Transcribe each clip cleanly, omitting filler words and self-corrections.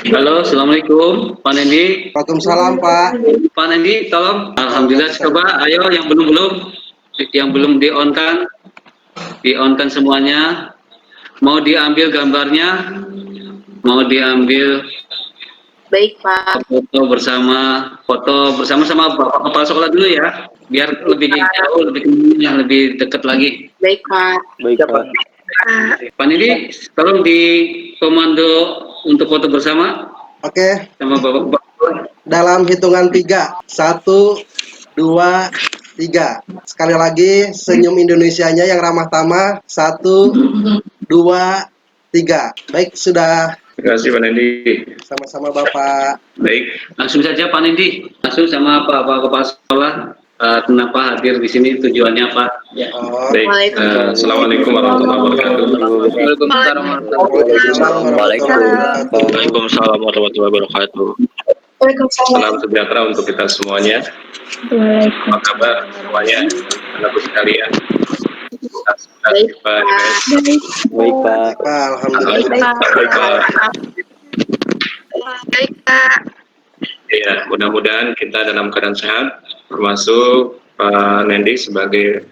Halo, assalamualaikum, Pak Nendi. Waalaikumsalam Pak. Pak Nendi, tolong. Alhamdulillah, coba, ayo yang belum di-on kan semuanya. Mau diambil gambarnya, mau diambil Baik, Pak. foto bersama sama Bapak Kepala Sekolah dulu ya, biar lebih jauh, lebih dekat lagi. Baik, Pak. Baik, Pak. Pak Nendi, tolong di komando untuk foto bersama Oke, sama Bapak. dalam hitungan 3. 1, 2, 3. Sekali lagi senyum Indonesianya yang ramah tamah. 1, 2, 3. Baik, sudah. Terima kasih Pak Nendi. Sama-sama Bapak. Baik, Langsung saja Pak Nendi, langsung sama Pak Kepala Sekolah. Kenapa hadir di sini, tujuannya apa? Ya. Oh, baik. Assalamualaikum warahmatullahi wabarakatuh. Waalaikumsalam warahmatullahi wabarakatuh. Salam sejahtera untuk kita semuanya. Apa kabar semuanya, anak-anak sekalian? Baik, Pak. Baik, Pak. Pak, alhamdulillah. Baik, Pak. Baik, Pak. Ya, mudah-mudahan kita dalam keadaan sehat, termasuk Pak Nendi sebagai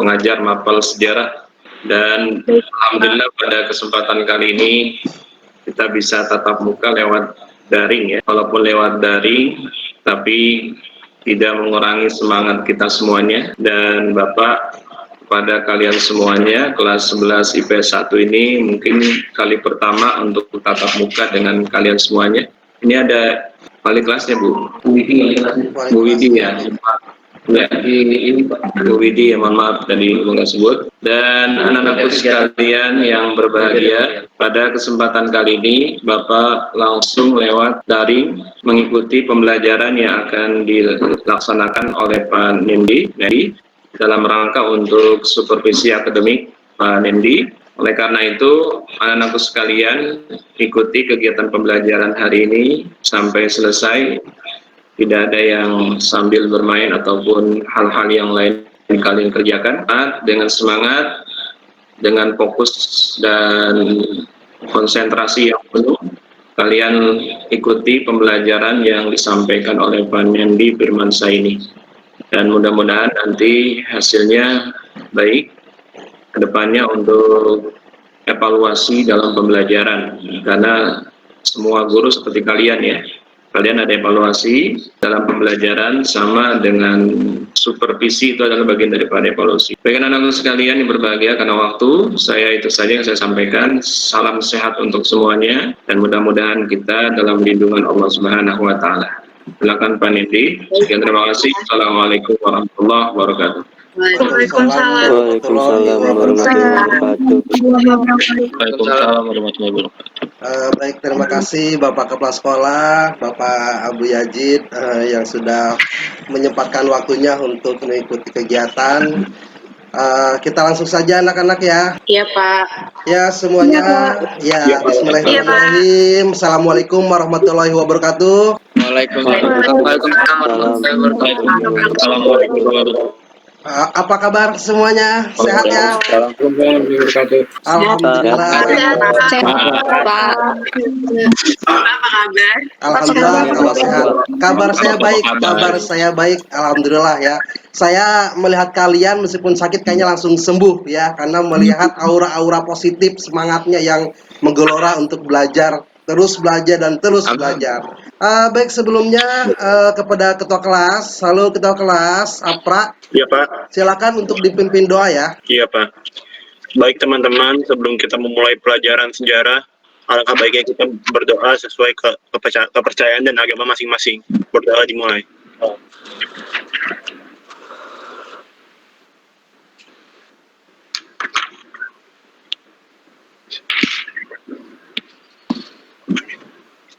pengajar mapel sejarah. Dan alhamdulillah pada kesempatan kali ini kita bisa tatap muka lewat daring ya. Walaupun lewat daring, tapi tidak mengurangi semangat kita semuanya. Dan Bapak, kepada kalian semuanya, kelas 11 IPS 1 ini mungkin kali pertama untuk tatap muka dengan kalian semuanya. Ini ada wali kelasnya Bu Widi ya. Ya, ini Bu Widi ya, mohon maaf tadi nggak sebut. Dan anak-anakku sekalian yang berbahagia, pada kesempatan kali ini Bapak langsung lewat daring mengikuti pembelajaran yang akan dilaksanakan oleh Pak Nendi dalam rangka untuk supervisi akademik Pak Nendi. Oleh karena itu, anak-anakku sekalian, ikuti kegiatan pembelajaran hari ini sampai selesai. Tidak ada yang sambil bermain ataupun hal-hal yang lain yang kalian kerjakan. Dengan semangat, dengan fokus dan konsentrasi yang penuh, kalian ikuti pembelajaran yang disampaikan oleh Pak Nendi Firmansyah ini. Dan mudah-mudahan nanti hasilnya baik kedepannya untuk evaluasi dalam pembelajaran, karena semua guru seperti kalian ya, kalian ada evaluasi dalam pembelajaran sama dengan supervisi, itu adalah bagian daripada evaluasi. Baik anak-anak sekalian yang berbahagia, karena waktu saya itu saja yang saya sampaikan. Salam sehat untuk semuanya dan mudah-mudahan kita dalam lindungan Allah Subhanahu wa taala. Silakan Pak Nendi. Sekian, terima kasih. Assalamualaikum warahmatullahi wabarakatuh. Waalaikumsalam. Waalaikumsalam warahmatullahi wabarakatuh. Waalaikumsalam warahmatullahi wabarakatuh. Baik, terima kasih Bapak Kepala Sekolah, Bapak Abu Yazid yang sudah menyempatkan waktunya untuk mengikuti kegiatan. Kita langsung saja anak-anak ya. Iya, Pak. Ya semuanya. Ya, bismillahirrahmanirrahim. Assalamualaikum warahmatullahi wabarakatuh. Apa kabar semuanya? Sehat ya? Alhamdulillah. Apa kabar? Alhamdulillah kalau sehat. Kabar saya baik. Alhamdulillah ya. Saya melihat kalian meskipun sakit kayaknya langsung sembuh ya, karena melihat aura-aura positif semangatnya yang menggelora untuk belajar, terus belajar dan terus belajar. Baik, sebelumnya kepada ketua kelas, halo ketua kelas, Apra. Iya Pak. Silakan untuk dipimpin doa ya. Iya Pak. Baik teman-teman, sebelum kita memulai pelajaran sejarah, alangkah baiknya kita berdoa sesuai kepercayaan dan agama masing-masing. Berdoa dimulai.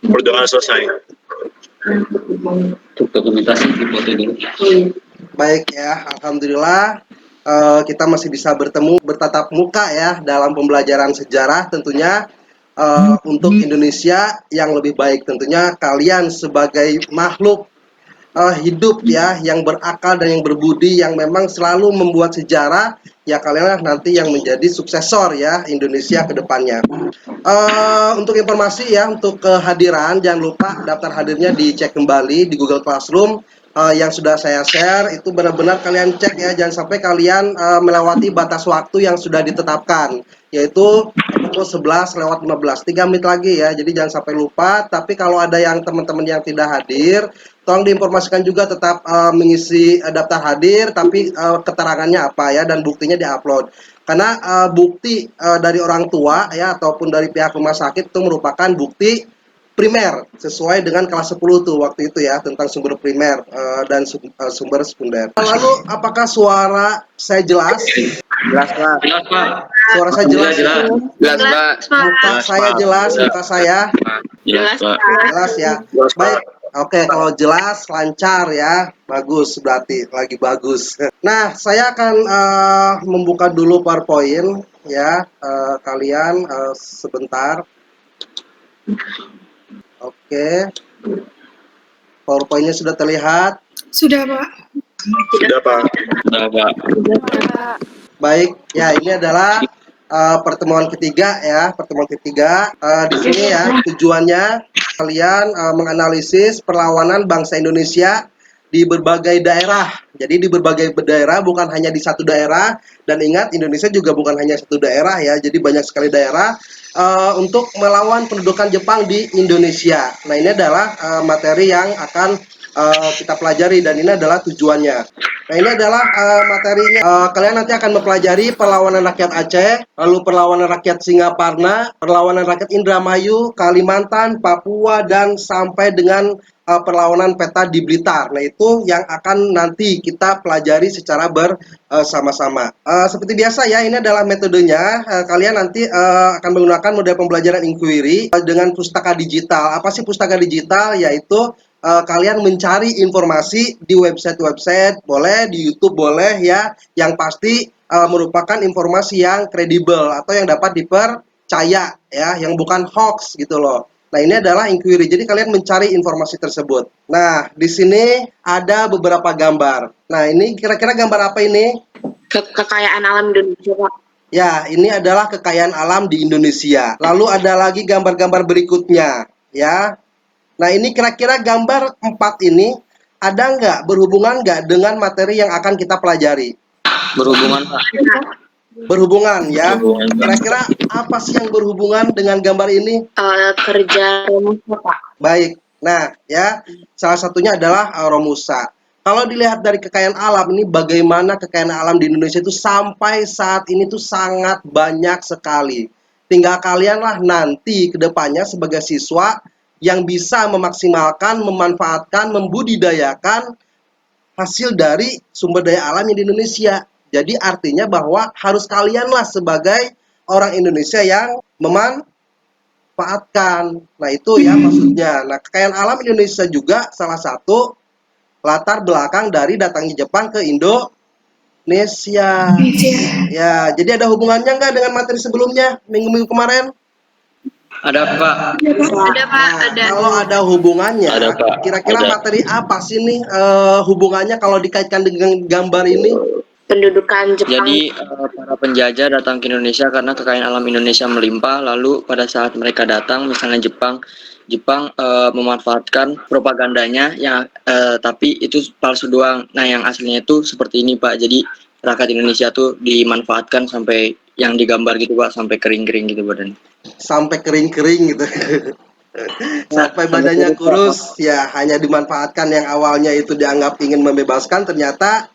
Berdoa selesai. Untuk dokumentasi foto dulu. Baik ya, alhamdulillah kita masih bisa bertatap muka ya dalam pembelajaran sejarah tentunya untuk Indonesia yang lebih baik. Tentunya kalian sebagai makhluk hidup ya, yang berakal dan yang berbudi, yang memang selalu membuat sejarah, ya kalianlah nanti yang menjadi suksesor ya Indonesia ke depannya. Untuk informasi ya, untuk kehadiran jangan lupa daftar hadirnya dicek kembali di Google Classroom. Yang sudah saya share itu benar-benar kalian cek ya, jangan sampai kalian melewati batas waktu yang sudah ditetapkan, yaitu pukul 11:15, 3 menit lagi ya, jadi jangan sampai lupa. Tapi kalau ada yang teman-teman yang tidak hadir, tolong diinformasikan juga tetap mengisi daftar hadir, tapi keterangannya apa ya, dan buktinya diupload. Karena bukti dari orang tua ya ataupun dari pihak rumah sakit itu merupakan bukti primer sesuai dengan kelas 10 tuh waktu itu ya, tentang sumber primer dan sumber sekunder. Lalu apakah suara saya jelas? Jelas Pak. Jelas Pak. Suara saya jelas? Jelas. Jelas Pak. Muka saya jelas, muka saya Jelas, Pak. jelas ya. Baik. Oke, kalau jelas, lancar ya, bagus berarti, lagi bagus. Nah, saya akan membuka dulu PowerPoint ya, kalian sebentar. Oke, PowerPoint-nya sudah terlihat. Sudah, Pak. Sudah, Pak. Sudah Pak. Baik, ya ini adalah pertemuan ketiga ya, pertemuan ketiga. Di sini ya tujuannya kalian menganalisis perlawanan bangsa Indonesia di berbagai daerah. Jadi di berbagai daerah, bukan hanya di satu daerah. Dan ingat, Indonesia juga bukan hanya satu daerah ya, jadi banyak sekali daerah untuk melawan pendudukan Jepang di Indonesia. Nah, ini adalah materi yang akan kita pelajari dan ini adalah tujuannya. Nah, ini adalah materinya. Kalian nanti akan mempelajari perlawanan rakyat Aceh, lalu perlawanan rakyat Singaparna, perlawanan rakyat Indramayu, Kalimantan, Papua, dan sampai dengan perlawanan peta di Blitar. Nah, itu yang akan nanti kita pelajari secara bersama-sama. Seperti biasa ya, ini adalah metodenya. Kalian nanti akan menggunakan model pembelajaran inquiry dengan pustaka digital. Apa sih pustaka digital? Yaitu kalian mencari informasi di website-website, boleh di YouTube boleh ya, yang pasti merupakan informasi yang kredibel atau yang dapat dipercaya ya, yang bukan hoax gitu loh. Nah, ini adalah inquiry. Jadi kalian mencari informasi tersebut. Nah, di sini ada beberapa gambar. Nah, ini kira-kira gambar apa ini? Kekayaan alam Indonesia, Pak. Ya, ini adalah kekayaan alam di Indonesia. Lalu ada lagi gambar-gambar berikutnya ya. Nah, ini kira-kira gambar 4 ini ada nggak, berhubungan nggak dengan materi yang akan kita pelajari? Berhubungan Pak. Berhubungan ya. Kira-kira apa sih yang berhubungan dengan gambar ini? Kerja Romusa, Pak. Baik. Nah, ya, salah satunya adalah Romusa. Kalau dilihat dari kekayaan alam ini, bagaimana kekayaan alam di Indonesia itu sampai saat ini tuh sangat banyak sekali. Tinggal kalianlah nanti ke depannya sebagai siswa yang bisa memaksimalkan, memanfaatkan, membudidayakan hasil dari sumber daya alam yang di Indonesia. Jadi artinya bahwa harus kalianlah sebagai orang Indonesia yang memanfaatkan. Nah, itu ya maksudnya. Nah, kekayaan alam Indonesia juga salah satu latar belakang dari datangnya Jepang ke Indonesia. Ya, jadi ada hubungannya nggak dengan materi sebelumnya minggu-minggu kemarin? Ada Pak. Ada, Pak. Nah, Ada. kalau ada hubungannya, Ada, Pak. kira-kira Ada. materi apa sih nih hubungannya kalau dikaitkan dengan gambar ini? Pendudukan Jepang. Jadi para penjajah datang ke Indonesia karena kekayaan alam Indonesia melimpah. Lalu pada saat mereka datang, misalnya Jepang memanfaatkan propagandanya, yang tapi itu palsu doang. Nah, yang aslinya itu seperti ini Pak. Jadi rakyat Indonesia tuh dimanfaatkan sampai yang digambar gitu Pak, sampai kering-kering gitu badan. Sampai kering-kering gitu. Sampai badannya kurus, ya hanya dimanfaatkan. Yang awalnya itu dianggap ingin membebaskan, ternyata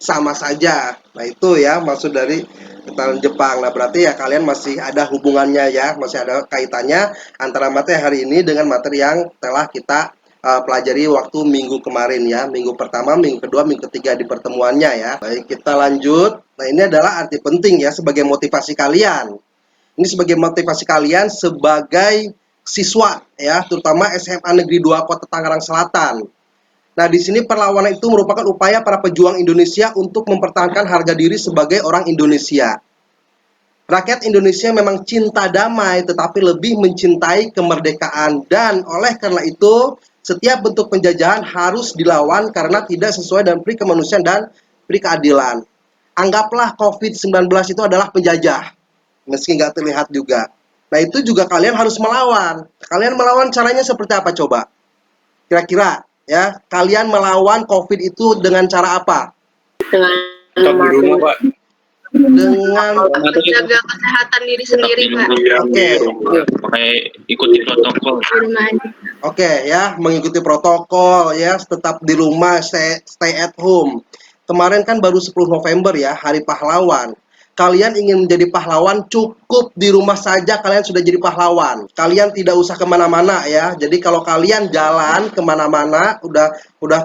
sama saja. Nah, itu ya maksud dari kekayaan Jepang. Nah, berarti ya kalian masih ada hubungannya ya, masih ada kaitannya antara materi hari ini dengan materi yang telah kita pelajari waktu minggu kemarin ya. Minggu pertama, minggu kedua, minggu ketiga di pertemuannya ya. Baik, kita lanjut. Nah, ini adalah arti penting ya sebagai motivasi kalian. Ini sebagai motivasi kalian sebagai siswa ya, terutama SMA Negeri 2 Kota Tangerang Selatan. Nah, di sini perlawanan itu merupakan upaya para pejuang Indonesia untuk mempertahankan harga diri sebagai orang Indonesia. Rakyat Indonesia memang cinta damai, tetapi lebih mencintai kemerdekaan. Dan oleh karena itu, setiap bentuk penjajahan harus dilawan karena tidak sesuai dengan pri kemanusiaan dan pri keadilan. Anggaplah COVID-19 itu adalah penjajah, meski nggak terlihat juga. Nah, itu juga kalian harus melawan. Kalian melawan caranya seperti apa coba? Kira-kira ya, kalian melawan COVID itu dengan cara apa? Dengan Tetap di rumah, Pak. Dengan menjaga kesehatan diri sendiri, Pak. Oke. Pakai ikuti protokol. Di rumah aja. Oke ya, mengikuti protokol ya, tetap di rumah, stay at home. Kemarin kan baru 10 November ya, Hari Pahlawan. Kalian ingin menjadi pahlawan, cukup di rumah saja kalian sudah jadi pahlawan. Kalian tidak usah kemana-mana ya. Jadi kalau kalian jalan kemana-mana, udah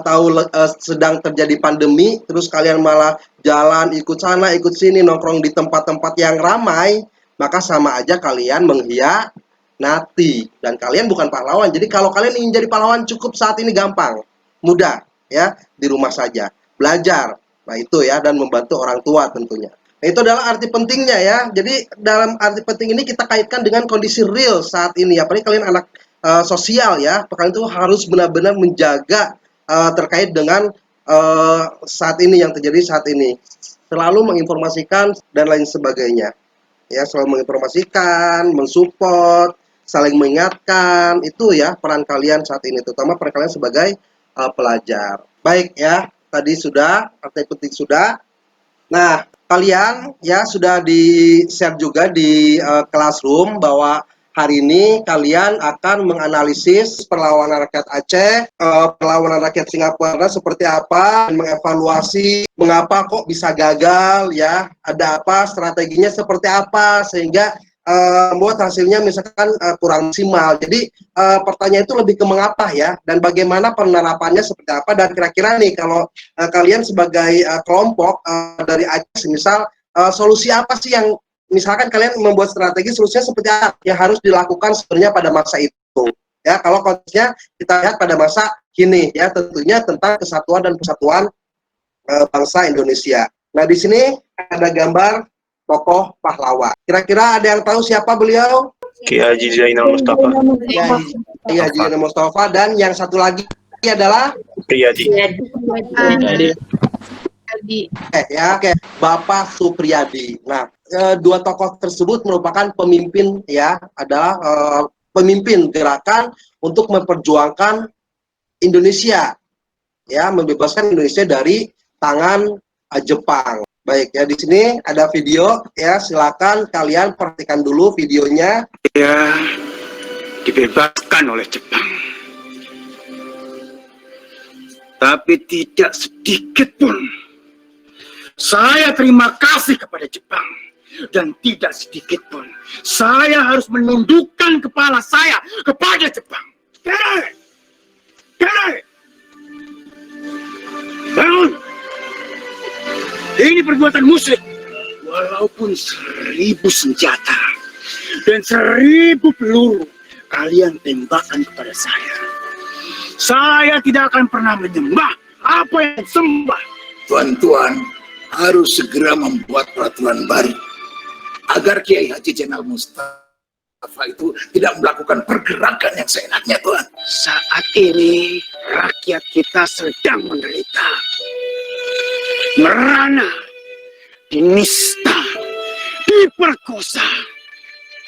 tahu sedang terjadi pandemi, terus kalian malah jalan ikut sana, ikut sini, nongkrong di tempat-tempat yang ramai, maka sama aja kalian mengkhianati. Dan kalian bukan pahlawan. Jadi kalau kalian ingin jadi pahlawan, cukup saat ini gampang, mudah ya, di rumah saja. Belajar, nah itu ya, dan membantu orang tua tentunya. Nah, itu adalah arti pentingnya ya. Jadi dalam arti penting ini kita kaitkan dengan kondisi real saat ini. Apalagi kalian anak sosial ya, kalian itu harus benar-benar menjaga terkait dengan saat ini yang terjadi saat ini. Selalu menginformasikan dan lain sebagainya. Ya, selalu menginformasikan, mensupport, saling mengingatkan, itu ya peran kalian saat ini, terutama peran kalian sebagai pelajar. Baik ya. Tadi sudah, arti penting sudah. Nah, kalian ya sudah di-share juga di classroom bahwa hari ini kalian akan menganalisis perlawanan rakyat Aceh, perlawanan rakyat Singapura seperti apa, mengevaluasi mengapa kok bisa gagal ya, ada apa, strateginya seperti apa, sehingga membuat hasilnya misalkan kurang maksimal. Jadi pertanyaan itu lebih ke mengapa ya, dan bagaimana penerapannya seperti apa, dan kira-kira nih kalau kalian sebagai kelompok dari Aceh misal, solusi apa sih yang misalkan kalian membuat strategi, solusinya seperti apa yang harus dilakukan sebenarnya pada masa itu ya. Kalau konteksnya kita lihat pada masa kini ya, tentunya tentang kesatuan dan persatuan bangsa Indonesia. Nah, di sini ada gambar tokoh pahlawan. Kira-kira ada yang tahu siapa beliau? Ki Haji Zainal Mustafa. Iya, Haji Zainal Mustafa. Dan yang satu lagi adalah Priyadi. Oke, Bapak Supriyadi. Nah, dua tokoh tersebut merupakan pemimpin ya, adalah pemimpin gerakan untuk memperjuangkan Indonesia ya, membebaskan Indonesia dari tangan Jepang. Baik ya, di sini ada video ya, silakan kalian perhatikan dulu videonya. Dia dibebaskan oleh Jepang, tapi tidak sedikit pun saya terima kasih kepada Jepang, dan tidak sedikit pun saya harus menundukkan kepala saya kepada Jepang. Bangun! Ini perbuatan musyrik. Walaupun 1000 senjata dan 1000 peluru kalian tembakkan kepada saya tidak akan pernah menyembah apa yang sembah. Tuan-tuan harus segera membuat peraturan baru agar Kiai Haji Zainal Mustafa itu tidak melakukan pergerakan yang seenaknya, Tuan. Saat ini rakyat kita sedang menderita, merana, dinista, diperkosa.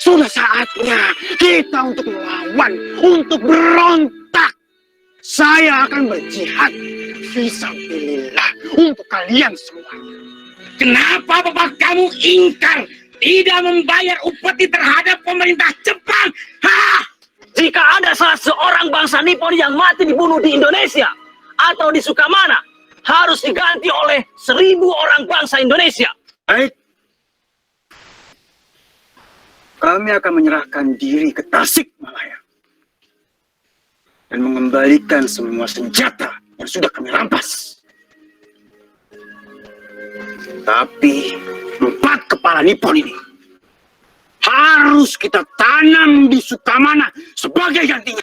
Sudah saatnya kita untuk melawan, untuk berontak. Saya akan berjihad fisabilillah untuk kalian semua. Kenapa bapak kamu ingkar tidak membayar upeti terhadap pemerintah Jepang? Hah? Jika ada salah seorang bangsa Nippon yang mati dibunuh di Indonesia atau di Sukamana, harus diganti oleh 1000 orang bangsa Indonesia. Baik. Kami akan menyerahkan diri ke Tasikmalaya dan mengembalikan semua senjata yang sudah kami rampas. Tapi 4 kepala Nippon ini harus kita tanam di Sukamana sebagai gantinya.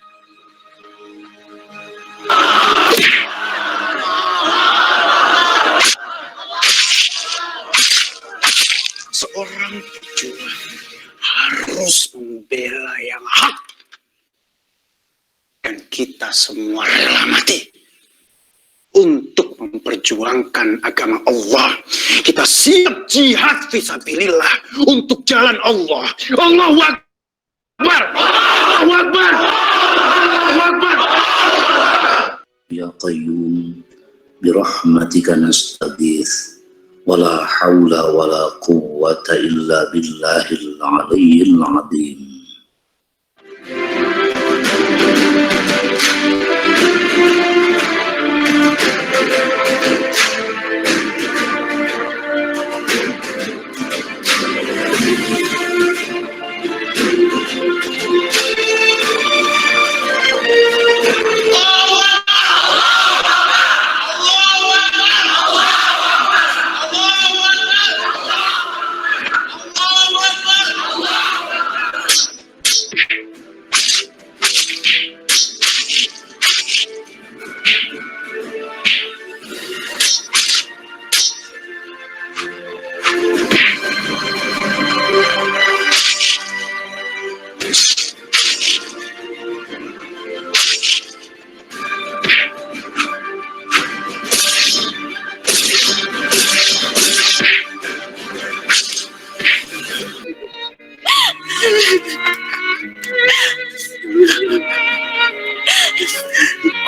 Seorang pejuang harus membela yang hak, dan kita semua rela mati untuk memperjuangkan agama Allah. Kita siap jihad fisabilillah untuk jalan Allah. Allahu Akbar. Allahu Akbar. Allahu Akbar. Ya Qayyum birahmatika nastaghits wala haula wala quwwata illa billahil aliyyil azim.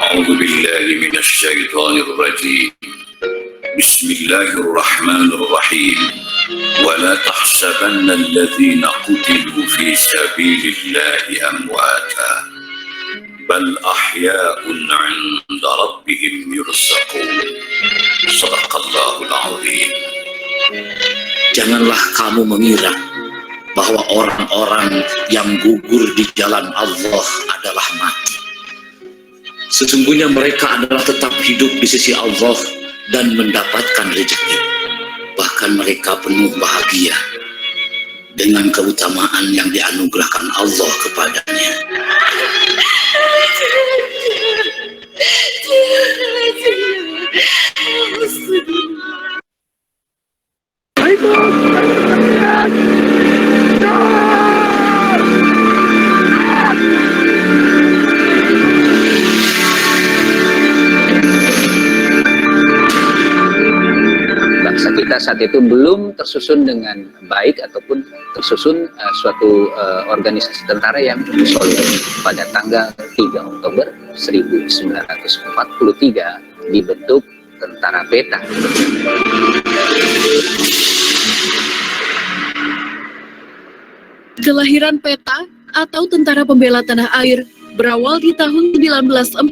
A'udzu billahi minasy syaithanir rajim. Bismillahirrahmanirrahim. Wa la tahsabanna alladhina qutilu fi sabilillahi amwata bal ahya'un 'inda rabbihim yurzaqun. Shadaqallahul 'azim. Janganlah kamu mengira bahwa orang-orang yang gugur di jalan Allah adalah mati. Sesungguhnya mereka adalah tetap hidup di sisi Allah dan mendapatkan rezeki. Bahkan mereka penuh bahagia dengan keutamaan yang dianugerahkan Allah kepadanya. Bangsa kita saat itu belum tersusun dengan baik ataupun tersusun suatu organisasi tentara yang solid. Pada tanggal 3 Oktober 1943 dibentuk Tentara Peta. Kelahiran Peta atau Tentara Pembela Tanah Air berawal di tahun 1942.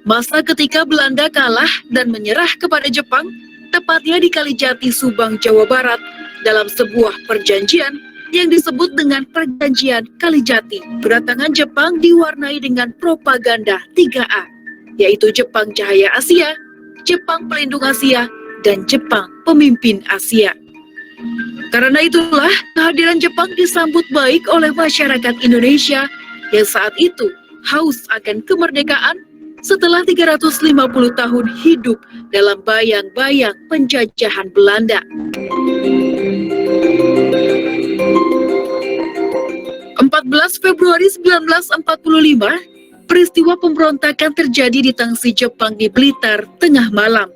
Masa ketika Belanda kalah dan menyerah kepada Jepang, tepatnya di Kalijati, Subang, Jawa Barat, dalam sebuah perjanjian yang disebut dengan Perjanjian Kalijati. Kedatangan Jepang diwarnai dengan propaganda 3A, yaitu Jepang Cahaya Asia, Jepang Pelindung Asia, dan Jepang Pemimpin Asia. Karena itulah kehadiran Jepang disambut baik oleh masyarakat Indonesia yang saat itu haus akan kemerdekaan setelah 350 tahun hidup dalam bayang-bayang penjajahan Belanda. 14 Februari 1945, peristiwa pemberontakan terjadi di Tangsi Jepang di Blitar tengah malam.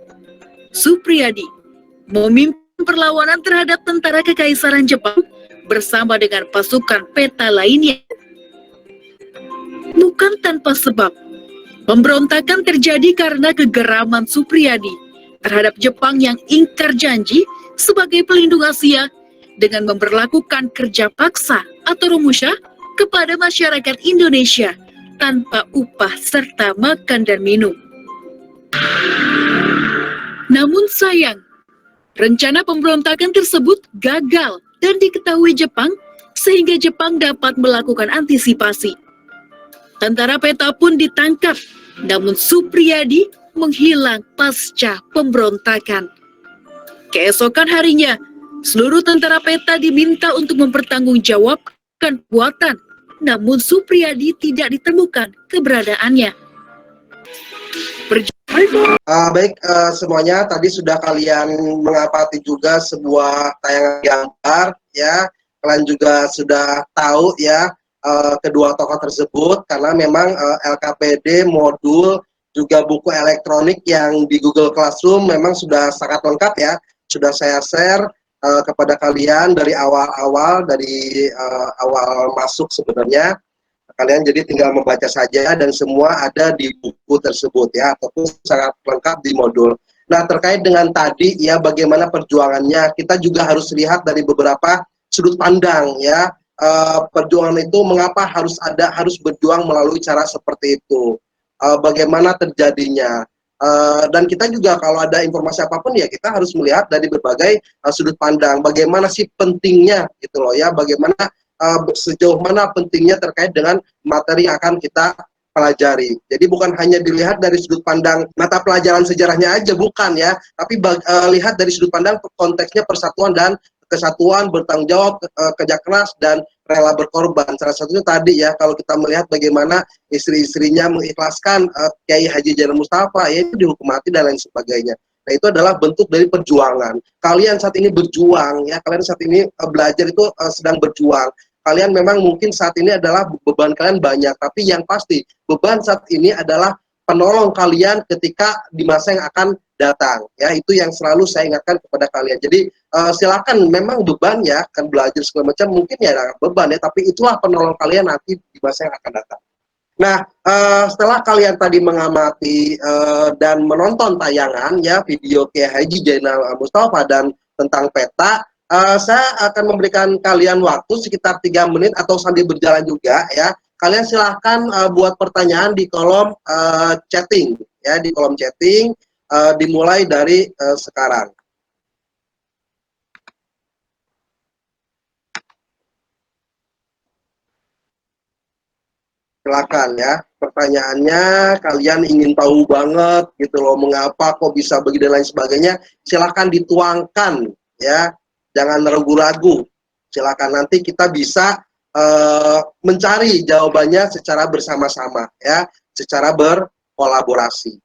Supriyadi memimpin perlawanan terhadap tentara kekaisaran Jepang bersama dengan pasukan Peta lainnya. Bukan tanpa sebab, pemberontakan terjadi karena kegeraman Supriyadi terhadap Jepang yang ingkar janji sebagai pelindung Asia dengan memberlakukan kerja paksa atau romusha kepada masyarakat Indonesia tanpa upah serta makan dan minum. Namun sayang, rencana pemberontakan tersebut gagal dan diketahui Jepang sehingga Jepang dapat melakukan antisipasi. Tentara Peta pun ditangkap, namun Supriyadi menghilang pasca pemberontakan. Keesokan harinya, seluruh tentara Peta diminta untuk mempertanggungjawabkan perbuatan, namun Supriyadi tidak ditemukan keberadaannya. Baik semuanya, tadi sudah kalian mengamati juga sebuah tayangan gambar ya. Kalian juga sudah tahu ya kedua tokoh tersebut karena memang LKPD modul juga buku elektronik yang di Google Classroom memang sudah sangat lengkap ya, sudah saya share kepada kalian dari awal-awal, dari awal masuk sebenarnya. Kalian jadi tinggal membaca saja dan semua ada di buku tersebut ya, ataupun sangat lengkap di modul. Nah, terkait dengan tadi ya bagaimana perjuangannya, kita juga harus lihat dari beberapa sudut pandang ya. Perjuangan itu mengapa harus berjuang melalui cara seperti itu. Bagaimana terjadinya. Dan kita juga kalau ada informasi apapun ya kita harus melihat dari berbagai sudut pandang. Bagaimana sih pentingnya gitu loh ya, bagaimana sejauh mana pentingnya terkait dengan materi yang akan kita pelajari. Jadi bukan hanya dilihat dari sudut pandang mata pelajaran sejarahnya aja, bukan ya, tapi lihat dari sudut pandang konteksnya persatuan dan kesatuan, bertanggung jawab, kerja keras, dan rela berkorban. Salah satunya tadi ya, kalau kita melihat bagaimana istri-istrinya mengikhlaskan Kiai Haji Zainal Mustafa, ya itu dihukum mati dan lain sebagainya. Nah, itu adalah bentuk dari perjuangan. Kalian saat ini berjuang, ya, kalian saat ini belajar itu sedang berjuang. Kalian memang mungkin saat ini adalah beban kalian banyak, tapi yang pasti beban saat ini adalah penolong kalian ketika di masa yang akan datang. Ya, itu yang selalu saya ingatkan kepada kalian. Jadi silakan, memang beban ya, kan belajar segala macam mungkin ya ada beban ya, tapi itulah penolong kalian nanti di masa yang akan datang. Nah, setelah kalian tadi mengamati dan menonton tayangan ya video Kiai Haji Zainal Mustafa dan tentang peta, saya akan memberikan kalian waktu sekitar 3 menit atau sambil berjalan juga ya. Kalian silahkan buat pertanyaan di kolom chatting ya, di kolom chatting, dimulai dari sekarang. Silakan ya, pertanyaannya kalian ingin tahu banget gitu loh, mengapa kok bisa begini dan lain sebagainya, silakan dituangkan ya, jangan ragu-ragu. Silakan, nanti kita bisa mencari jawabannya secara bersama-sama ya, secara berkolaborasi.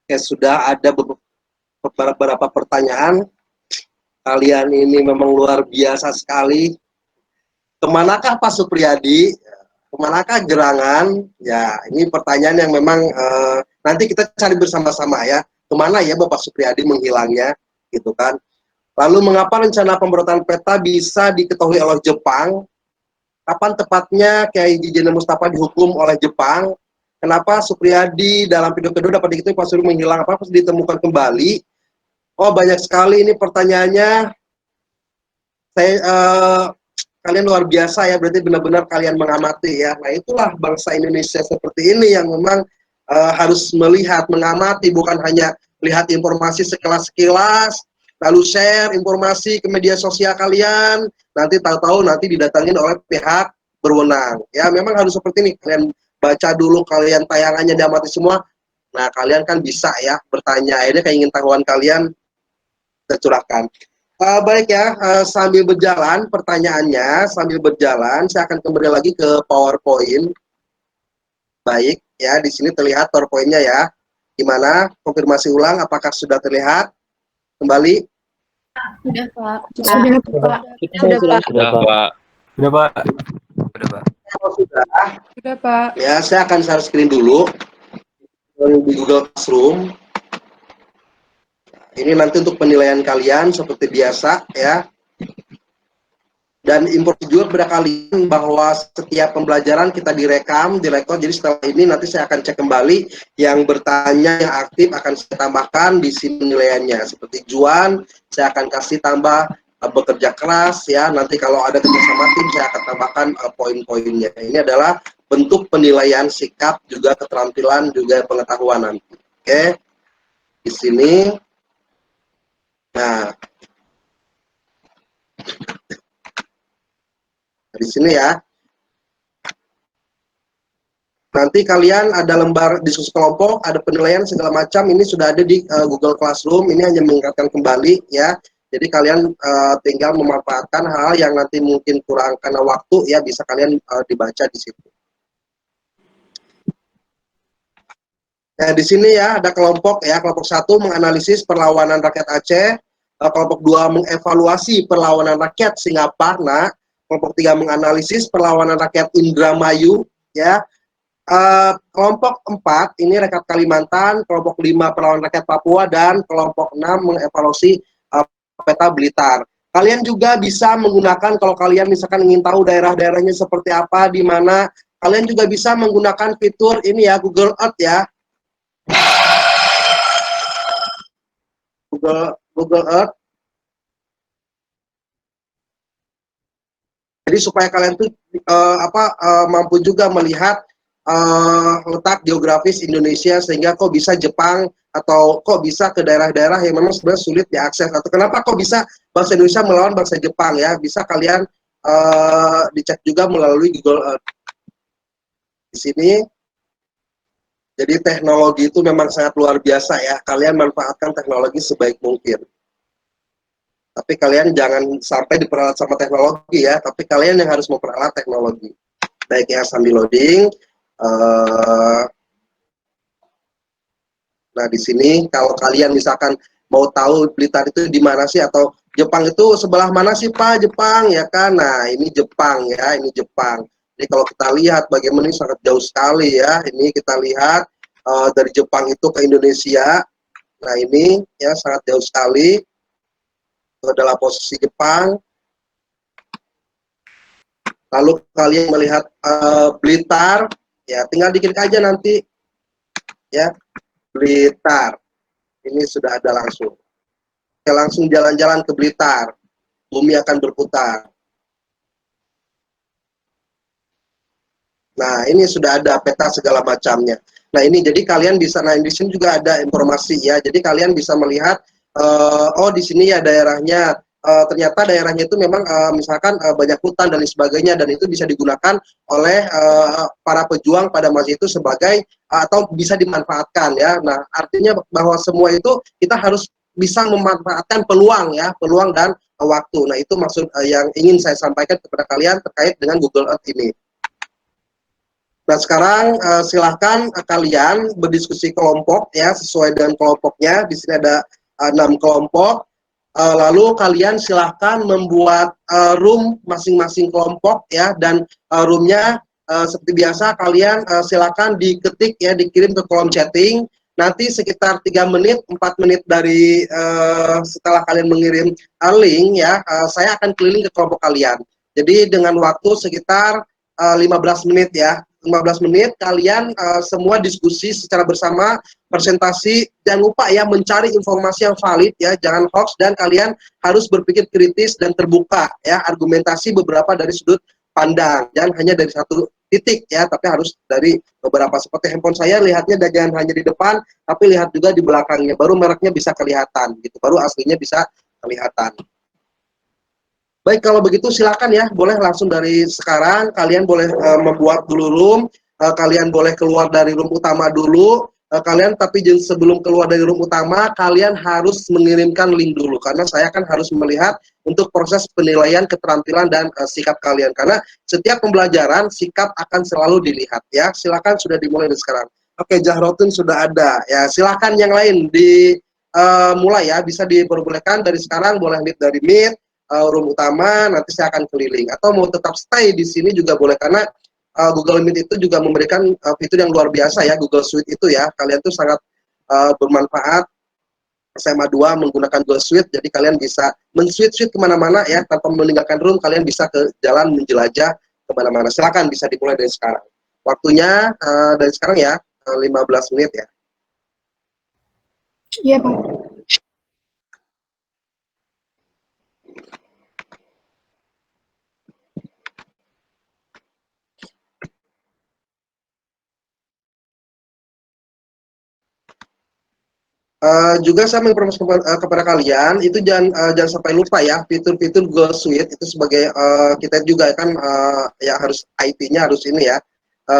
Oke, sudah ada beberapa pertanyaan. Kalian ini memang luar biasa sekali. Kemanakah Pak Supriyadi? Kemanakah gerangan? Ya, ini pertanyaan yang memang nanti kita cari bersama-sama ya. Kemana ya Bapak Supriyadi menghilangnya, gitu kan? Lalu mengapa rencana pemberontakan peta bisa diketahui oleh Jepang? Kapan tepatnya Kiai Haji Zainal Mustafa dihukum oleh Jepang? Kenapa Supriyadi dalam video kedua dapat diketahui Pak Suri menghilang, apa harus ditemukan kembali? Oh, banyak sekali ini pertanyaannya. Kalian luar biasa ya, berarti benar-benar kalian mengamati ya. Nah, itulah bangsa Indonesia seperti ini yang memang harus melihat, mengamati, bukan hanya lihat informasi sekilas-sekilas, lalu share informasi ke media sosial kalian, nanti tahu-tahu nanti didatangin oleh pihak berwenang. Ya, memang harus seperti ini. Kalian baca dulu, kalian tayangannya diamati semua. Nah, kalian kan bisa ya bertanya, akhirnya keingintahuan kalian tercurahkan. Baik ya, sambil berjalan pertanyaannya, sambil berjalan saya akan kembali lagi ke PowerPoint. Baik ya, di sini terlihat PowerPoint-nya ya. Gimana? Konfirmasi ulang, apakah sudah terlihat? Kembali. Sudah, Pak. Sudah, Pak. Sudah, Pak. Sudah, Pak. Kalau sudah, Pak. ya saya akan share screen dulu di Google Classroom. Ini nanti untuk penilaian kalian seperti biasa ya. Dan informasi juga kepada kalian bahwa setiap pembelajaran kita direkam, direkod. Jadi setelah ini nanti saya akan cek kembali yang bertanya, yang aktif akan saya tambahkan di sini penilaiannya. Seperti Juan, saya akan kasih tambah bekerja keras ya. Nanti kalau ada kerjasama tim saya akan tambahkan poin-poinnya. Ini adalah bentuk penilaian sikap, juga keterampilan, juga pengetahuan nanti. Oke, di sini. Nah, di sini ya. Nanti kalian ada lembar diskusi kelompok, ada penilaian segala macam. Ini sudah ada di Google Classroom. Ini hanya mengingatkan kembali ya. Jadi kalian tinggal memanfaatkan hal yang nanti mungkin kurang karena waktu ya, bisa kalian dibaca di situ. Nah, di sini ya ada kelompok ya, kelompok 1 menganalisis perlawanan rakyat Aceh, kelompok 2 mengevaluasi perlawanan rakyat Singaparna, kelompok 3 menganalisis perlawanan rakyat Indramayu ya. Kelompok 4 ini rakyat Kalimantan, kelompok 5 perlawanan rakyat Papua, dan kelompok 6 mengevaluasi peta Blitar. Kalian juga bisa menggunakan, kalau kalian misalkan ingin tahu daerah-daerahnya seperti apa, di mana, kalian juga bisa menggunakan fitur ini ya, Google Earth ya. Google Earth. Jadi supaya kalian tuh mampu juga melihat letak geografis Indonesia, sehingga kok bisa Jepang atau kok bisa ke daerah-daerah yang memang sebenarnya sulit diakses, atau kenapa kok bisa bangsa Indonesia melawan bangsa Jepang ya, bisa kalian dicek juga melalui Google Earth. Di sini, jadi teknologi itu memang sangat luar biasa ya, kalian manfaatkan teknologi sebaik mungkin. Tapi kalian jangan sampai diperalat sama teknologi ya, tapi kalian yang harus memperalat teknologi. Baik ya, sambil loading. Nah, di sini kalau kalian misalkan mau tahu Blitar itu di mana sih, atau Jepang itu sebelah mana sih Pak Jepang ya kan? Nah, ini Jepang ya, ini Jepang. Jadi kalau kita lihat bagaimana ini sangat jauh sekali ya. Ini kita lihat dari Jepang itu ke Indonesia. Nah, ini ya sangat jauh sekali. Itu adalah posisi Jepang. Lalu kalian melihat Blitar, ya tinggal diklik aja nanti ya. Blitar, ini sudah ada langsung. Oke, langsung jalan-jalan ke Blitar, bumi akan berputar. Nah, ini sudah ada peta segala macamnya. Nah, ini jadi kalian bisa, nah di sini juga ada informasi ya. Jadi kalian bisa melihat, oh di sini ya daerahnya. Ternyata daerahnya itu memang misalkan banyak hutan dan lain sebagainya, dan itu bisa digunakan oleh para pejuang pada masa itu sebagai atau bisa dimanfaatkan ya. Nah, artinya bahwa semua itu kita harus bisa memanfaatkan peluang ya, peluang dan waktu. Nah, itu maksud yang ingin saya sampaikan kepada kalian terkait dengan Google Earth ini. Nah, sekarang silahkan kalian berdiskusi kelompok ya, sesuai dengan kelompoknya. Di sini ada 6 kelompok. Lalu kalian silahkan membuat room masing-masing kelompok ya, dan roomnya seperti biasa kalian silahkan diketik ya, dikirim ke kolom chatting. Nanti sekitar 3 menit, 4 menit dari setelah kalian mengirim link ya, saya akan keliling ke kelompok kalian. Jadi dengan waktu sekitar 15 menit ya. 15 menit kalian semua diskusi secara bersama, presentasi, jangan lupa ya mencari informasi yang valid ya, jangan hoax, dan kalian harus berpikir kritis dan terbuka ya, argumentasi beberapa dari sudut pandang, jangan hanya dari satu titik ya, tapi harus dari beberapa. Seperti handphone saya, lihatnya jangan hanya di depan, tapi lihat juga di belakangnya, baru mereknya bisa kelihatan gitu, baru aslinya bisa kelihatan. Baik, kalau begitu silakan ya, boleh langsung dari sekarang, kalian boleh membuat dulu room, kalian boleh keluar dari room utama dulu, kalian tapi sebelum keluar dari room utama, kalian harus mengirimkan link dulu, karena saya kan harus melihat untuk proses penilaian keterampilan dan sikap kalian, karena setiap pembelajaran, sikap akan selalu dilihat ya. Silakan, sudah dimulai dari sekarang. Oke, Jahrotun sudah ada, ya silakan yang lain dimulai ya, bisa diperbolehkan dari sekarang, boleh meet dari meet, room utama, nanti saya akan keliling, atau mau tetap stay di sini juga boleh, karena Google Meet itu juga memberikan fitur yang luar biasa ya, Google Suite itu ya, kalian tuh sangat bermanfaat. SMA 2 menggunakan Google Suite, jadi kalian bisa men-switch kemana-mana ya, tanpa meninggalkan room, kalian bisa ke jalan menjelajah kemana-mana. Silakan, bisa dimulai dari sekarang. Waktunya dari sekarang ya, 15 menit ya. Iya, Pak. Juga saya menginformasikan kepada kalian, itu jangan sampai lupa ya, fitur-fitur Google Suite itu sebagai kita juga kan ya harus IT-nya harus ini ya,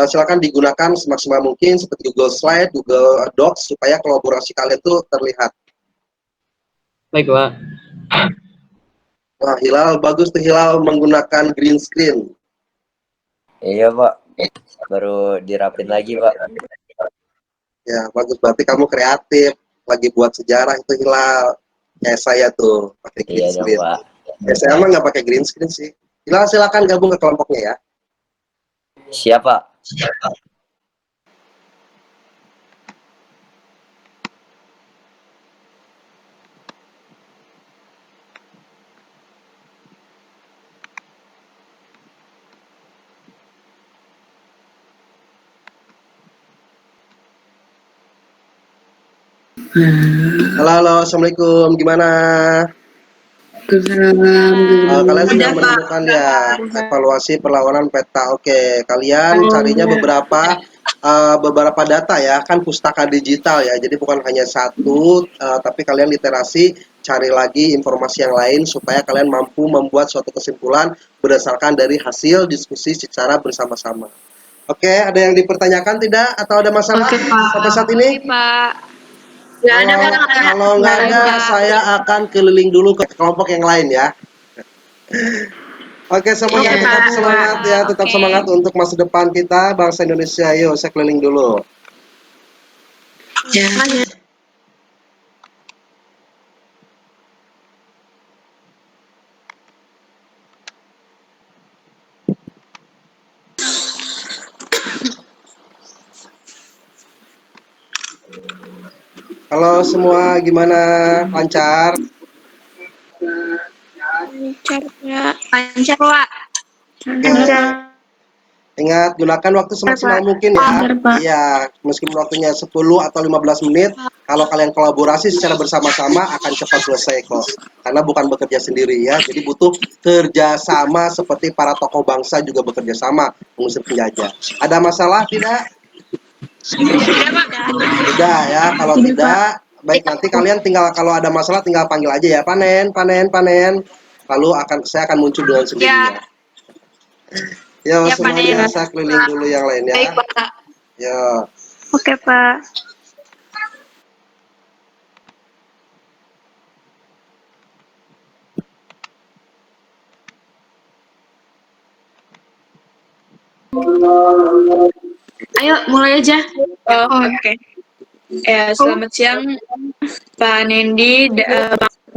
silakan digunakan semaksimal mungkin seperti Google Slide, Google Docs, supaya kolaborasi kalian tuh terlihat. Baik Pak, Wah, Hilal bagus tuh, Hilal menggunakan green screen. Iya Pak, baru dirapin lagi Pak. Ya, bagus, berarti kamu kreatif, lagi buat sejarah itu, Hilal. Kayak saya tuh pakai green Iya dong screen. Pak. Ya, saya emang nggak pakai green screen sih. Hilal, silakan gabung ke kelompoknya ya. Siapa? Halo, assalamualaikum. Gimana? Kalian sudah menemukan ya evaluasi perlawanan peta. Oke, kalian carinya beberapa data ya, kan pustaka digital ya. Jadi bukan hanya satu, tapi kalian literasi, cari lagi informasi yang lain supaya kalian mampu membuat suatu kesimpulan berdasarkan dari hasil diskusi secara bersama-sama. Oke, ada yang dipertanyakan tidak atau ada masalah sampai saat ini? Pak. Nggak ada, Pak. Kalau nggak ada, saya akan keliling dulu ke kelompok yang lain ya. Oke, semuanya tetap semangat ya, tetap semangat untuk masa depan kita, bangsa Indonesia. Yuk, saya keliling dulu. Ya. Halo semua, gimana? Lancar? Lancar, Pak. Lancar, Pak. Oke. Ingat, gunakan waktu semaksimal mungkin ya. Iya, meskipun waktunya 10 atau 15 menit, kalau kalian kolaborasi secara bersama-sama akan cepat selesai kok. Karena bukan bekerja sendiri ya, jadi butuh kerjasama seperti para tokoh bangsa juga bekerja sama mengusir penjajah. Ada masalah tidak? Tidak ya, kalau tidak, baik nanti kalian tinggal kalau ada masalah tinggal panggil aja ya, panen. Lalu saya akan muncul dengan sendirinya. Yo, semuanya saya keliling dulu yang lain ya. Baik, Pak. Yo. Oke, Pak. Ayo, mulai aja. Oke. Ya, selamat siang Pak Nendi,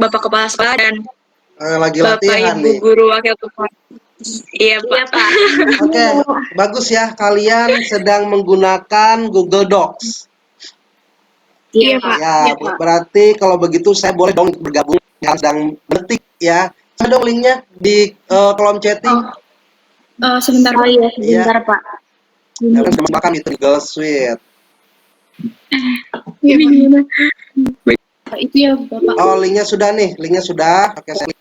Bapak Kepala Sekolah dan Lagi Bapak latihan Ibu nih. Guru Wakil Ketua. Iya, Pak. Oke, bagus ya, kalian sedang menggunakan Google Docs. Iya, Pak. Ya, Iya, Pak. berarti kalau begitu saya boleh dong bergabung yang sedang mengetik ya. Saya dong linknya di kolom chatting. Sebentar, Pak. Iya, sebentar, Pak. Kalian sedang menggunakan itu Google Suite. Iya, Pak. Itu ya, Bapak. Oh, linknya sudah nih, linknya sudah. Oke, saya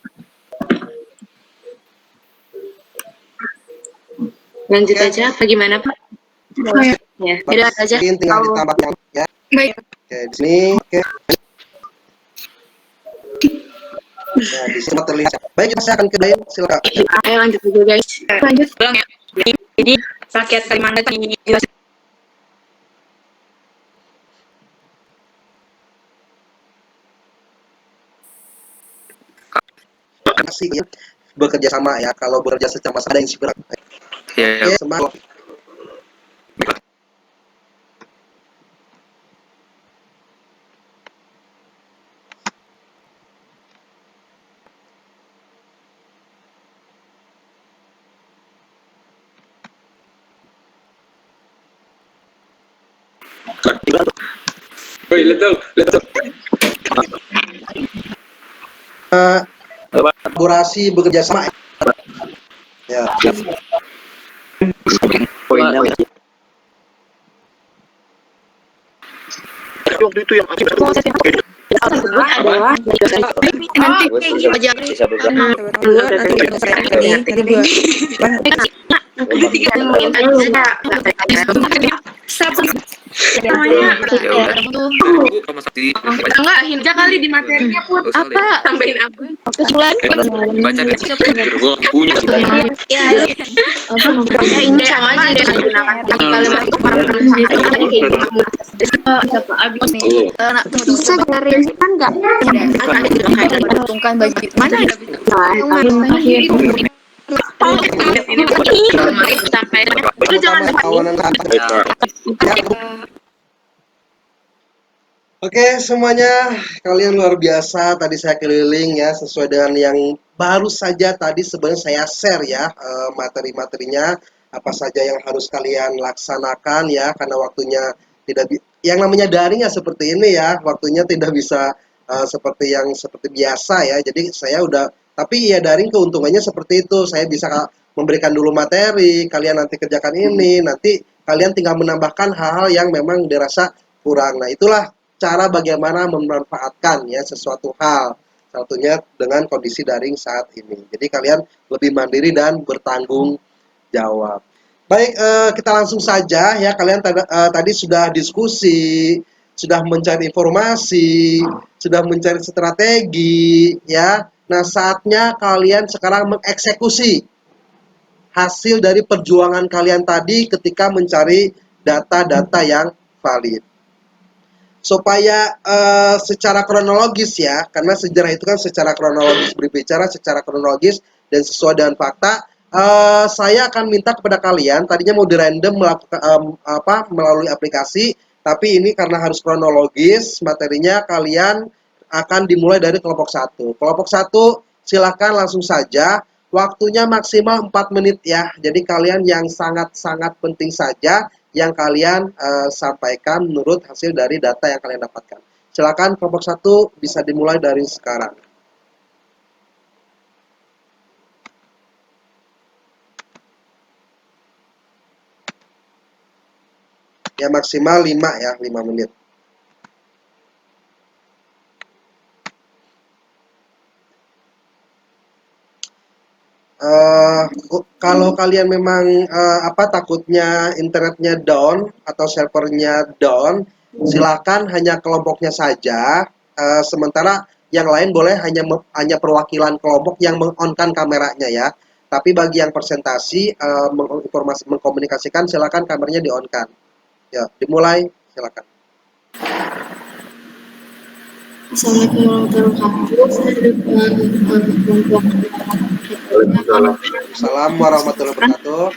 Lanjut aja, apa gimana, Pak? Ya, udah aja. tinggal ditambah yang ya. Baik. Oke, di sini. Oke. Nah, di sini terlihat. Baik, saya akan ke lain. Silakan. Ayo lanjut dulu, guys. Lanjut. Ulang ya. Jadi, rakyat Kalimantan ini kasih ya. Bekerja sama ya. Kalau bekerja secara ada inspirasi. Ya. Oke, semangat. Woi, let's go. Kolaborasi bekerja sama ya. Waktu itu yang adalah nanti aja namanya Enggak, enggak hinja kali di materinya Put. Apa? Tambahin apa? Kesulan. baca deh. Gua punya. Ya. Apa namanya? Ini sama aja dia menggunakan kalimat itu para kayak gitu. Siapa abis nih? Bisa dari kan enggak? Ada Menguntungkan bagi mana? sampai lu jangan Oke, semuanya kalian luar biasa. Tadi saya keliling ya sesuai dengan yang baru saja tadi sebenarnya saya share ya materi-materinya apa saja yang harus kalian laksanakan ya karena waktunya tidak yang namanya daring ya seperti ini ya waktunya tidak bisa seperti biasa ya. Jadi saya udah tapi ya daring keuntungannya seperti itu. Saya bisa memberikan dulu materi, kalian nanti kerjakan ini, nanti kalian tinggal menambahkan hal-hal yang memang dirasa kurang. Nah, itulah cara bagaimana memanfaatkan ya sesuatu hal satunya dengan kondisi daring saat ini. Jadi kalian lebih mandiri dan bertanggung jawab. Baik, kita langsung saja ya. Kalian tadi sudah diskusi, sudah mencari informasi, sudah mencari strategi ya. Nah, saatnya kalian sekarang mengeksekusi hasil dari perjuangan kalian tadi ketika mencari data-data yang valid. Supaya secara kronologis ya, karena sejarah itu kan secara kronologis, berbicara secara kronologis dan sesuai dengan fakta, saya akan minta kepada kalian, tadinya mau di random melalui aplikasi, tapi ini karena harus kronologis, materinya kalian akan dimulai dari kelompok 1. Kelompok 1 silahkan langsung saja, waktunya maksimal 4 menit ya, jadi kalian yang sangat-sangat penting saja, yang kalian sampaikan menurut hasil dari data yang kalian dapatkan. Silakan kelompok 1 bisa dimulai dari sekarang. Ya maksimal 5 ya, 5 menit. Kalau kalian memang takutnya internetnya down atau servernya down, silakan hanya kelompoknya saja. Sementara yang lain boleh hanya perwakilan kelompok yang meng-on-kan kameranya ya. Tapi bagi yang presentasi mengkomunikasikan, silakan kameranya di-on-kan. Ya, dimulai, silakan. Assalamualaikum warahmatullahi wabarakatuh.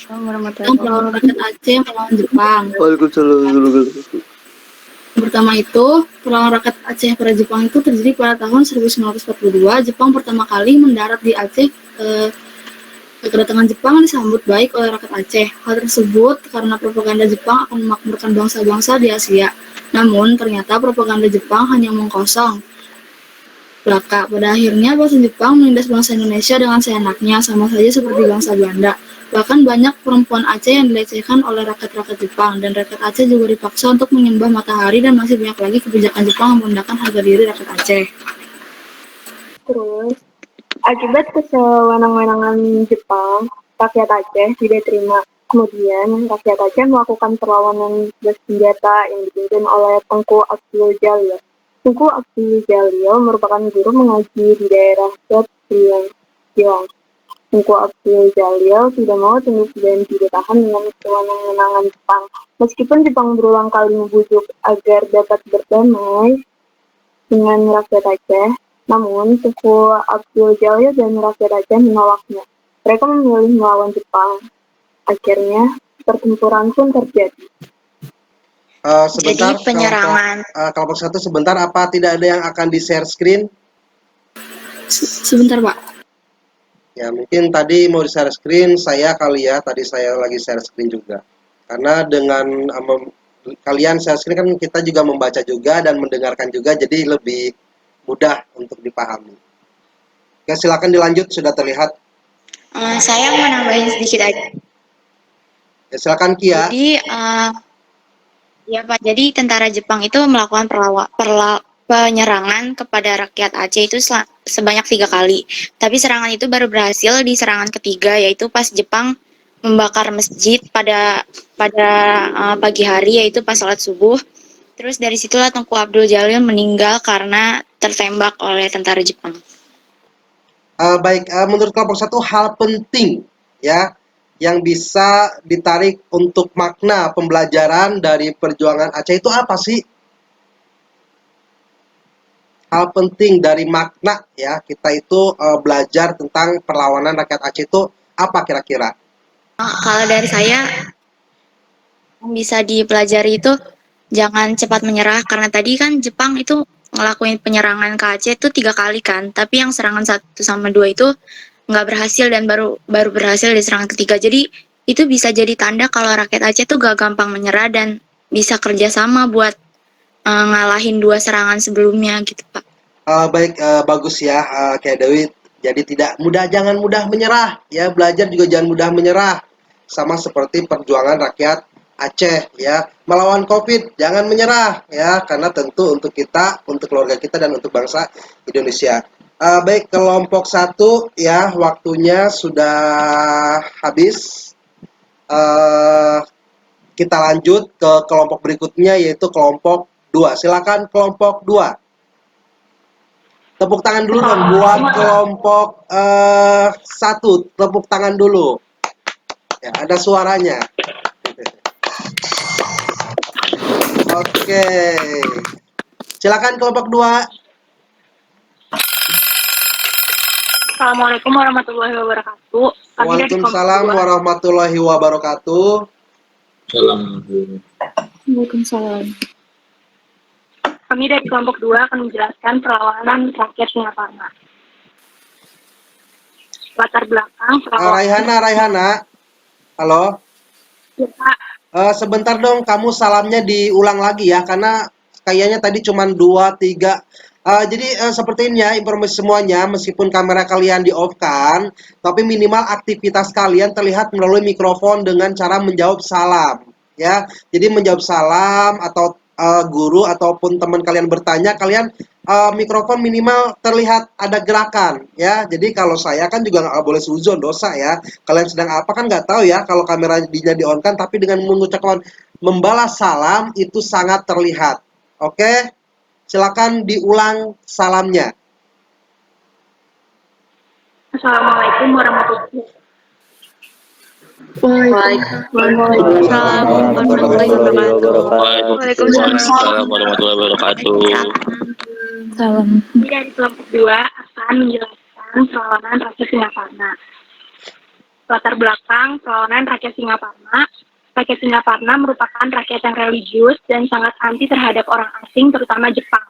Melawan rakyat Aceh melawan Jepang. Pertama itu, perlawanan rakyat Aceh pada Jepang itu terjadi pada tahun 1942. Jepang pertama kali mendarat di Aceh. Kedatangan Jepang disambut baik oleh rakyat Aceh. Hal tersebut karena propaganda Jepang akan memakmurkan bangsa-bangsa di Asia. Namun, ternyata propaganda Jepang hanya omong kosong belaka. Pada akhirnya, bangsa Jepang menindas bangsa Indonesia dengan seenaknya, sama saja seperti bangsa Belanda. Bahkan banyak perempuan Aceh yang dilecehkan oleh rakyat-rakyat Jepang, dan rakyat Aceh juga dipaksa untuk menyembah matahari, dan masih banyak lagi kebijakan Jepang yang merendahkan harga diri rakyat Aceh. Terus, akibat kesewenang-wenangan Jepang, rakyat Aceh tidak terima. Kemudian, rakyat Aceh melakukan perlawanan bersenjata yang dipimpin oleh Tengku Abdul Jalil. Tengku Abdul Jalil merupakan guru mengaji di daerah Silang. Tengku Abdul Jalil tidak mau tunduk dan tidak tahan dengan kewenangan Jepang. Meskipun Jepang berulang kali membujuk agar dapat berdamai dengan rakyat Aceh, namun Tengku Abdul Jalil dan rakyat Aceh menolaknya. Mereka memilih melawan Jepang. Akhirnya, pertempuran pun terjadi. Sebentar, jadi penyerangan. Kelompok 1 sebentar, apa tidak ada yang akan di-share screen? Sebentar, Pak. Ya, mungkin tadi mau di-share screen, saya kali ya, tadi saya lagi share screen juga. Karena dengan kalian share screen kan kita juga membaca juga dan mendengarkan juga, jadi lebih mudah untuk dipahami. Oke, silakan dilanjut, sudah terlihat. Saya mau nambahin sedikit aja. Ya, silakan Kia. Jadi, ya Pak, jadi tentara Jepang itu melakukan penyerangan kepada rakyat Aceh itu sebanyak 3 kali. Tapi serangan itu baru berhasil di serangan ketiga, yaitu pas Jepang membakar masjid pada pagi hari, yaitu pas sholat subuh. Terus dari situlah Tengku Abdul Jalil meninggal karena tertembak oleh tentara Jepang. Baik, menurut kelompok 1 hal penting ya yang bisa ditarik untuk makna pembelajaran dari perjuangan Aceh itu apa sih? Hal penting dari makna ya kita itu belajar tentang perlawanan rakyat Aceh itu apa kira-kira? Kalau dari saya yang bisa dipelajari itu jangan cepat menyerah, karena tadi kan Jepang itu ngelakuin penyerangan ke Aceh itu 3 kali kan, tapi yang serangan 1 sama 2 itu nggak berhasil dan baru berhasil di serangan ketiga. Jadi itu bisa jadi tanda kalau rakyat Aceh tuh gak gampang menyerah dan bisa kerjasama buat ngalahin 2 serangan sebelumnya gitu Pak. Baik, bagus ya kayak Dewi. Jadi jangan mudah menyerah ya, belajar juga jangan mudah menyerah. Sama seperti perjuangan rakyat Aceh ya, melawan Covid jangan menyerah ya, karena tentu untuk kita, untuk keluarga kita dan untuk bangsa Indonesia. Baik, kelompok 1 ya, waktunya sudah habis. Kita lanjut ke kelompok berikutnya yaitu kelompok 2. Silakan kelompok 2. Tepuk tangan dulu dong buat kelompok 1. Tepuk tangan dulu. Ya, ada suaranya. Oke. Silakan kelompok 2. Assalamualaikum warahmatullahi wabarakatuh. Waalaikumsalam warahmatullahi wabarakatuh. Waalaikumsalam. Kami dari kelompok 2 akan menjelaskan perlawanan rakyat Singaparna. Latar belakang Raihana. Halo. Ya, Pak. Sebentar dong, kamu salamnya diulang lagi ya, karena kayaknya tadi cuma 2, 3. Jadi seperti ini ya informasi semuanya, meskipun kamera kalian di-off-kan, tapi minimal aktivitas kalian terlihat melalui mikrofon dengan cara menjawab salam. Ya, jadi menjawab salam atau guru ataupun teman kalian bertanya, kalian mikrofon minimal terlihat ada gerakan ya. Jadi kalau saya kan juga nggak boleh suzon, dosa ya. Kalian sedang apa kan nggak tahu ya, kalau kameranya di-on-kan, tapi dengan mengucapkan membalas salam itu sangat terlihat. Oke, silakan diulang salamnya. Assalamualaikum warahmatullahi wabarakatuh. Waalaikumsalam warahmatullahi wabarakatuh. Waalaikumsalam warahmatullahi wabarakatuh. Salam. Dari kelompok 2 akan menjelaskan perlawanan rakyat Singaparna. Latar belakang perlawanan rakyat Singaparna. Rakyat Singaparna merupakan rakyat yang religius dan sangat anti terhadap orang asing, terutama Jepang.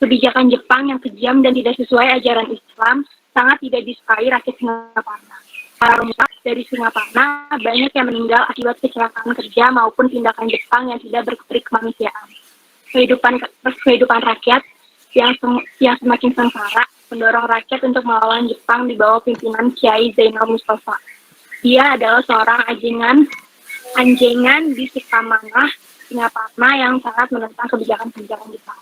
Kebijakan Jepang yang kejam dan tidak sesuai ajaran Islam sangat tidak disukai rakyat Singaparna. Para pemuda dari Singaparna banyak yang meninggal akibat kecelakaan kerja maupun tindakan Jepang yang tidak berperi kemanusiaan. Kehidupan rakyat yang semakin sengsara mendorong rakyat untuk melawan Jepang di bawah pimpinan Kiai Zainal Mustafa. Dia adalah seorang anjingan di Sukamana, Singaparna yang sangat menentang kebijakan-kebijakan Jepang.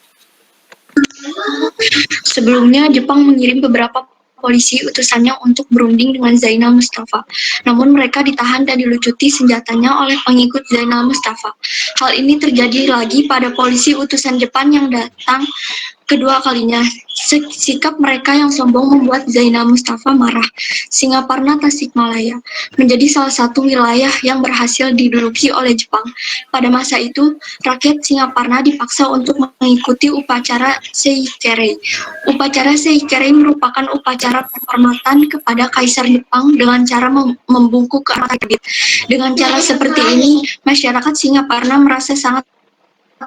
Sebelumnya, Jepang mengirim beberapa polisi utusannya untuk berunding dengan Zainal Mustafa. Namun mereka ditahan dan dilucuti senjatanya oleh pengikut Zainal Mustafa. Hal ini terjadi lagi pada polisi utusan Jepang yang datang kedua kalinya. Sikap mereka yang sombong membuat Zainal Mustafa marah. Singaparna Tasikmalaya menjadi salah satu wilayah yang berhasil diduduki oleh Jepang. Pada masa itu, rakyat Singaparna dipaksa untuk mengikuti upacara Seikerei. Upacara Seikerei merupakan upacara penghormatan kepada Kaisar Jepang dengan cara membungkuk ke arah kiblat. Dengan cara seperti ini, masyarakat Singaparna merasa sangat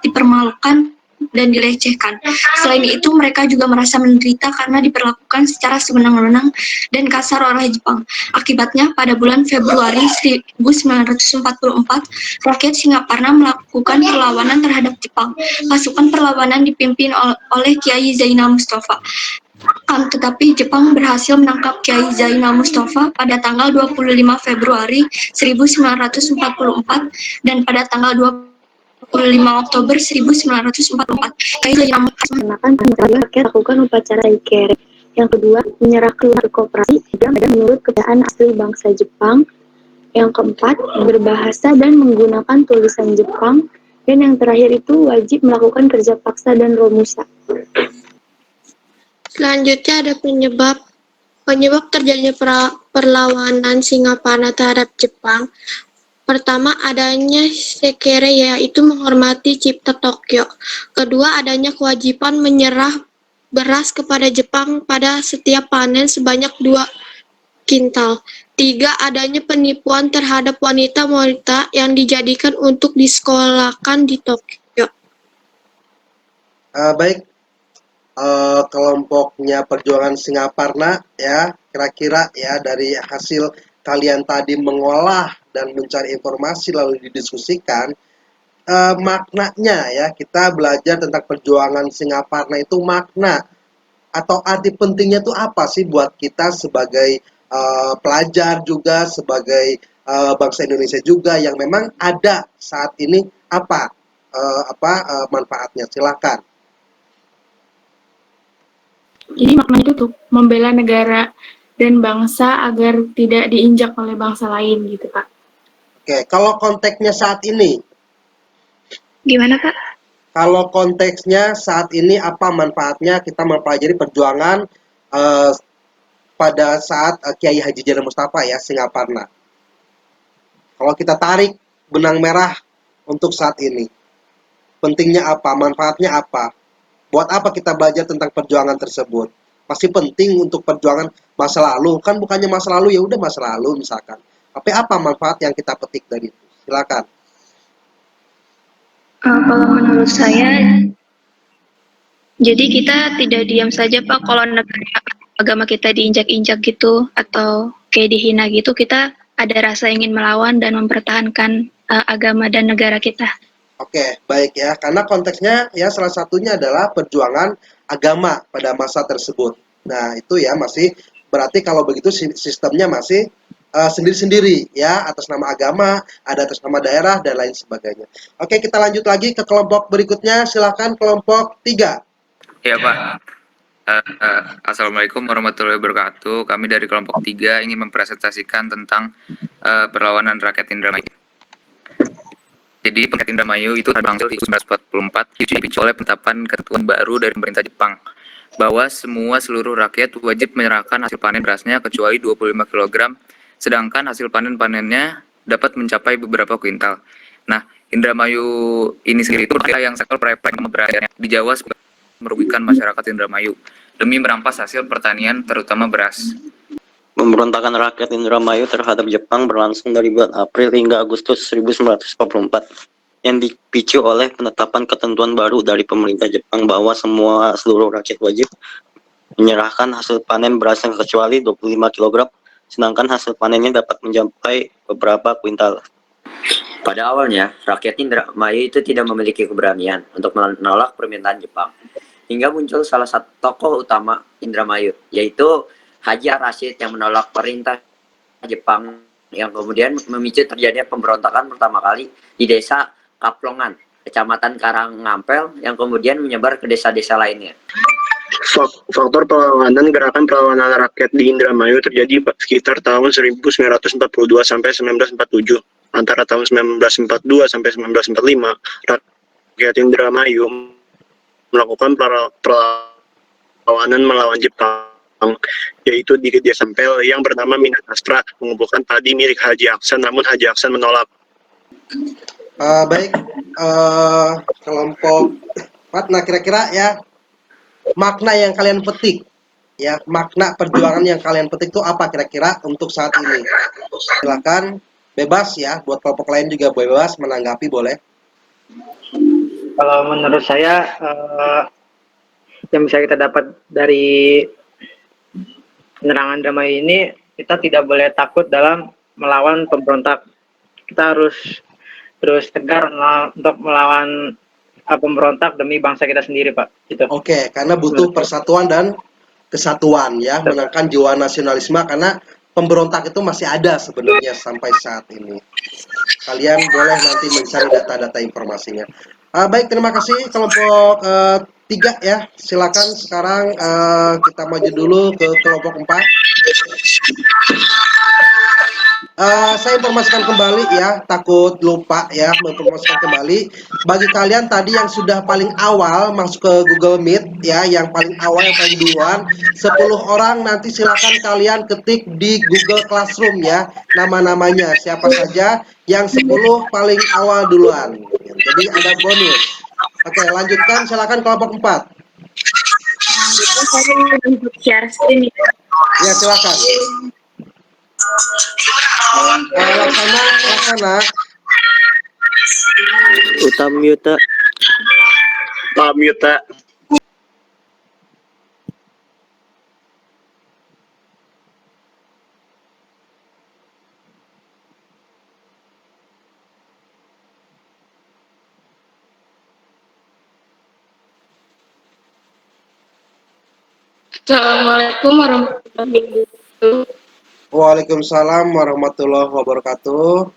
dipermalukan dan dilecehkan. Selain itu, mereka juga merasa menderita karena diperlakukan secara sewenang-wenang dan kasar oleh Jepang. Akibatnya, pada bulan Februari 1944, rakyat Singaparna melakukan perlawanan terhadap Jepang. Pasukan perlawanan dipimpin oleh Kiai Zainal Mustafa. Tetapi Jepang berhasil menangkap Kiai Zainal Mustafa pada tanggal 25 Februari 1944 dan pada tanggal 25 Oktober 1944. Kiai Zainal Mustafa rakyat lakukan upacara Seikerei. Yang kedua, menyerah keluar koperasi dan menurut keadaan asli bangsa Jepang. Yang keempat, berbahasa dan menggunakan tulisan Jepang. Dan yang terakhir itu wajib melakukan kerja paksa dan romusa. Selanjutnya ada penyebab terjadinya perlawanan Singaparna terhadap Jepang. Pertama, adanya sekere, yaitu menghormati cipta Tokyo. Kedua, adanya kewajiban menyerah beras kepada Jepang pada setiap panen sebanyak 2 kintal. 3, adanya penipuan terhadap wanita-wanita yang dijadikan untuk disekolahkan di Tokyo. Baik, kelompoknya perjuangan Singaparna ya, kira-kira ya dari hasil kalian tadi mengolah dan mencari informasi lalu didiskusikan, maknanya ya, kita belajar tentang perjuangan Singaparna itu makna atau arti pentingnya itu apa sih buat kita sebagai pelajar juga, sebagai bangsa Indonesia juga yang memang ada saat ini, apa manfaatnya? Silakan. Jadi maknanya itu tuh membela negara dan bangsa agar tidak diinjak oleh bangsa lain gitu, Pak. Oke, kalau konteksnya saat ini, Gimana, Pak? kalau konteksnya saat ini apa manfaatnya kita mempelajari perjuangan pada saat Kiai Haji Janar Mustafa ya, Singaparna. Kalau kita tarik benang merah untuk saat ini, pentingnya apa, manfaatnya apa, buat apa kita belajar tentang perjuangan tersebut? Masih penting untuk perjuangan masa lalu, kan bukannya masa lalu ya udah masa lalu misalkan. Tapi apa manfaat yang kita petik dari itu? Silakan. Kalau menurut saya, jadi kita tidak diam saja Pak kalau negara agama kita diinjak-injak gitu atau kayak dihina gitu, kita ada rasa ingin melawan dan mempertahankan agama dan negara kita. Oke, baik ya. Karena konteksnya ya salah satunya adalah perjuangan agama pada masa tersebut. Nah, itu ya masih berarti kalau begitu sistemnya masih sendiri-sendiri ya, atas nama agama, ada atas nama daerah dan lain sebagainya. Oke, kita lanjut lagi ke kelompok berikutnya. Silakan kelompok 3. Ya Pak. Assalamualaikum warahmatullahi wabarakatuh. Kami dari kelompok 3 ingin mempresentasikan tentang perlawanan rakyat Indramayu. Jadi rakyat Indramayu itu berhasil di 1944 dipicu oleh penetapan ketentuan baru dari pemerintah Jepang bahwa seluruh rakyat wajib menyerahkan hasil panen berasnya kecuali 25 kg, sedangkan hasil panennya dapat mencapai beberapa kuintal. Nah, Indramayu ini sendiri itu yang sektor proyek berasnya di Jawa merugikan masyarakat Indramayu demi merampas hasil pertanian terutama beras. Pemberontakan rakyat Indramayu terhadap Jepang berlangsung dari bulan April hingga Agustus 1944 yang dipicu oleh penetapan ketentuan baru dari pemerintah Jepang bahwa seluruh rakyat wajib menyerahkan hasil panen beras yang kecuali 25 kg, sedangkan hasil panennya dapat mencapai beberapa kuintal. Pada awalnya, rakyat Indramayu itu tidak memiliki keberanian untuk menolak permintaan Jepang. Hingga muncul salah satu tokoh utama Indramayu, yaitu Haji Rashid yang menolak perintah Jepang, yang kemudian memicu terjadinya pemberontakan pertama kali di desa Kaplongan, kecamatan Karangampel, yang kemudian menyebar ke desa-desa lainnya. Faktor perlawanan gerakan perlawanan rakyat di Indramayu terjadi sekitar tahun 1942 sampai 1947. Antara tahun 1942 sampai 1945, rakyat Indramayu melakukan perlawanan melawan Jepang, yaitu di desa Sampel yang bernama Minahastra, mengumpulkan padi milik Haji Aksan, namun Haji Aksan menolak. Baik, kelompok 4, nah kira-kira ya makna yang kalian petik, ya makna perjuangan yang kalian petik itu apa kira-kira untuk saat ini? Silakan, bebas ya, buat kelompok lain juga bebas menanggapi, boleh. Kalau menurut saya yang bisa kita dapat dari penerangan Indramayu ini, kita tidak boleh takut dalam melawan pemberontak. Kita harus terus tegar untuk melawan pemberontak demi bangsa kita sendiri, Pak. Gitu. Oke, karena butuh persatuan dan kesatuan ya, menangkan jiwa nasionalisme, karena pemberontak itu masih ada sebenarnya sampai saat ini. Kalian boleh nanti mencari data-data informasinya. Baik, terima kasih kelompok 3 ya. Silakan sekarang kita maju dulu ke kelompok 4. Saya informasikan kembali ya, takut lupa ya, menginformasikan kembali. Bagi kalian tadi yang sudah paling awal masuk ke Google Meet ya, yang paling awal, yang paling duluan, 10 orang nanti silakan kalian ketik di Google Classroom ya, nama-namanya siapa saja yang 10 paling awal duluan. Jadi ada bonus. Oke, lanjutkan, silakan kelompok 4. Share screen ya. Ya, silakan. Laksana. Utamyuta. Assalamualaikum warahmatullahi wabarakatuh. Waalaikumsalam warahmatullahi wabarakatuh.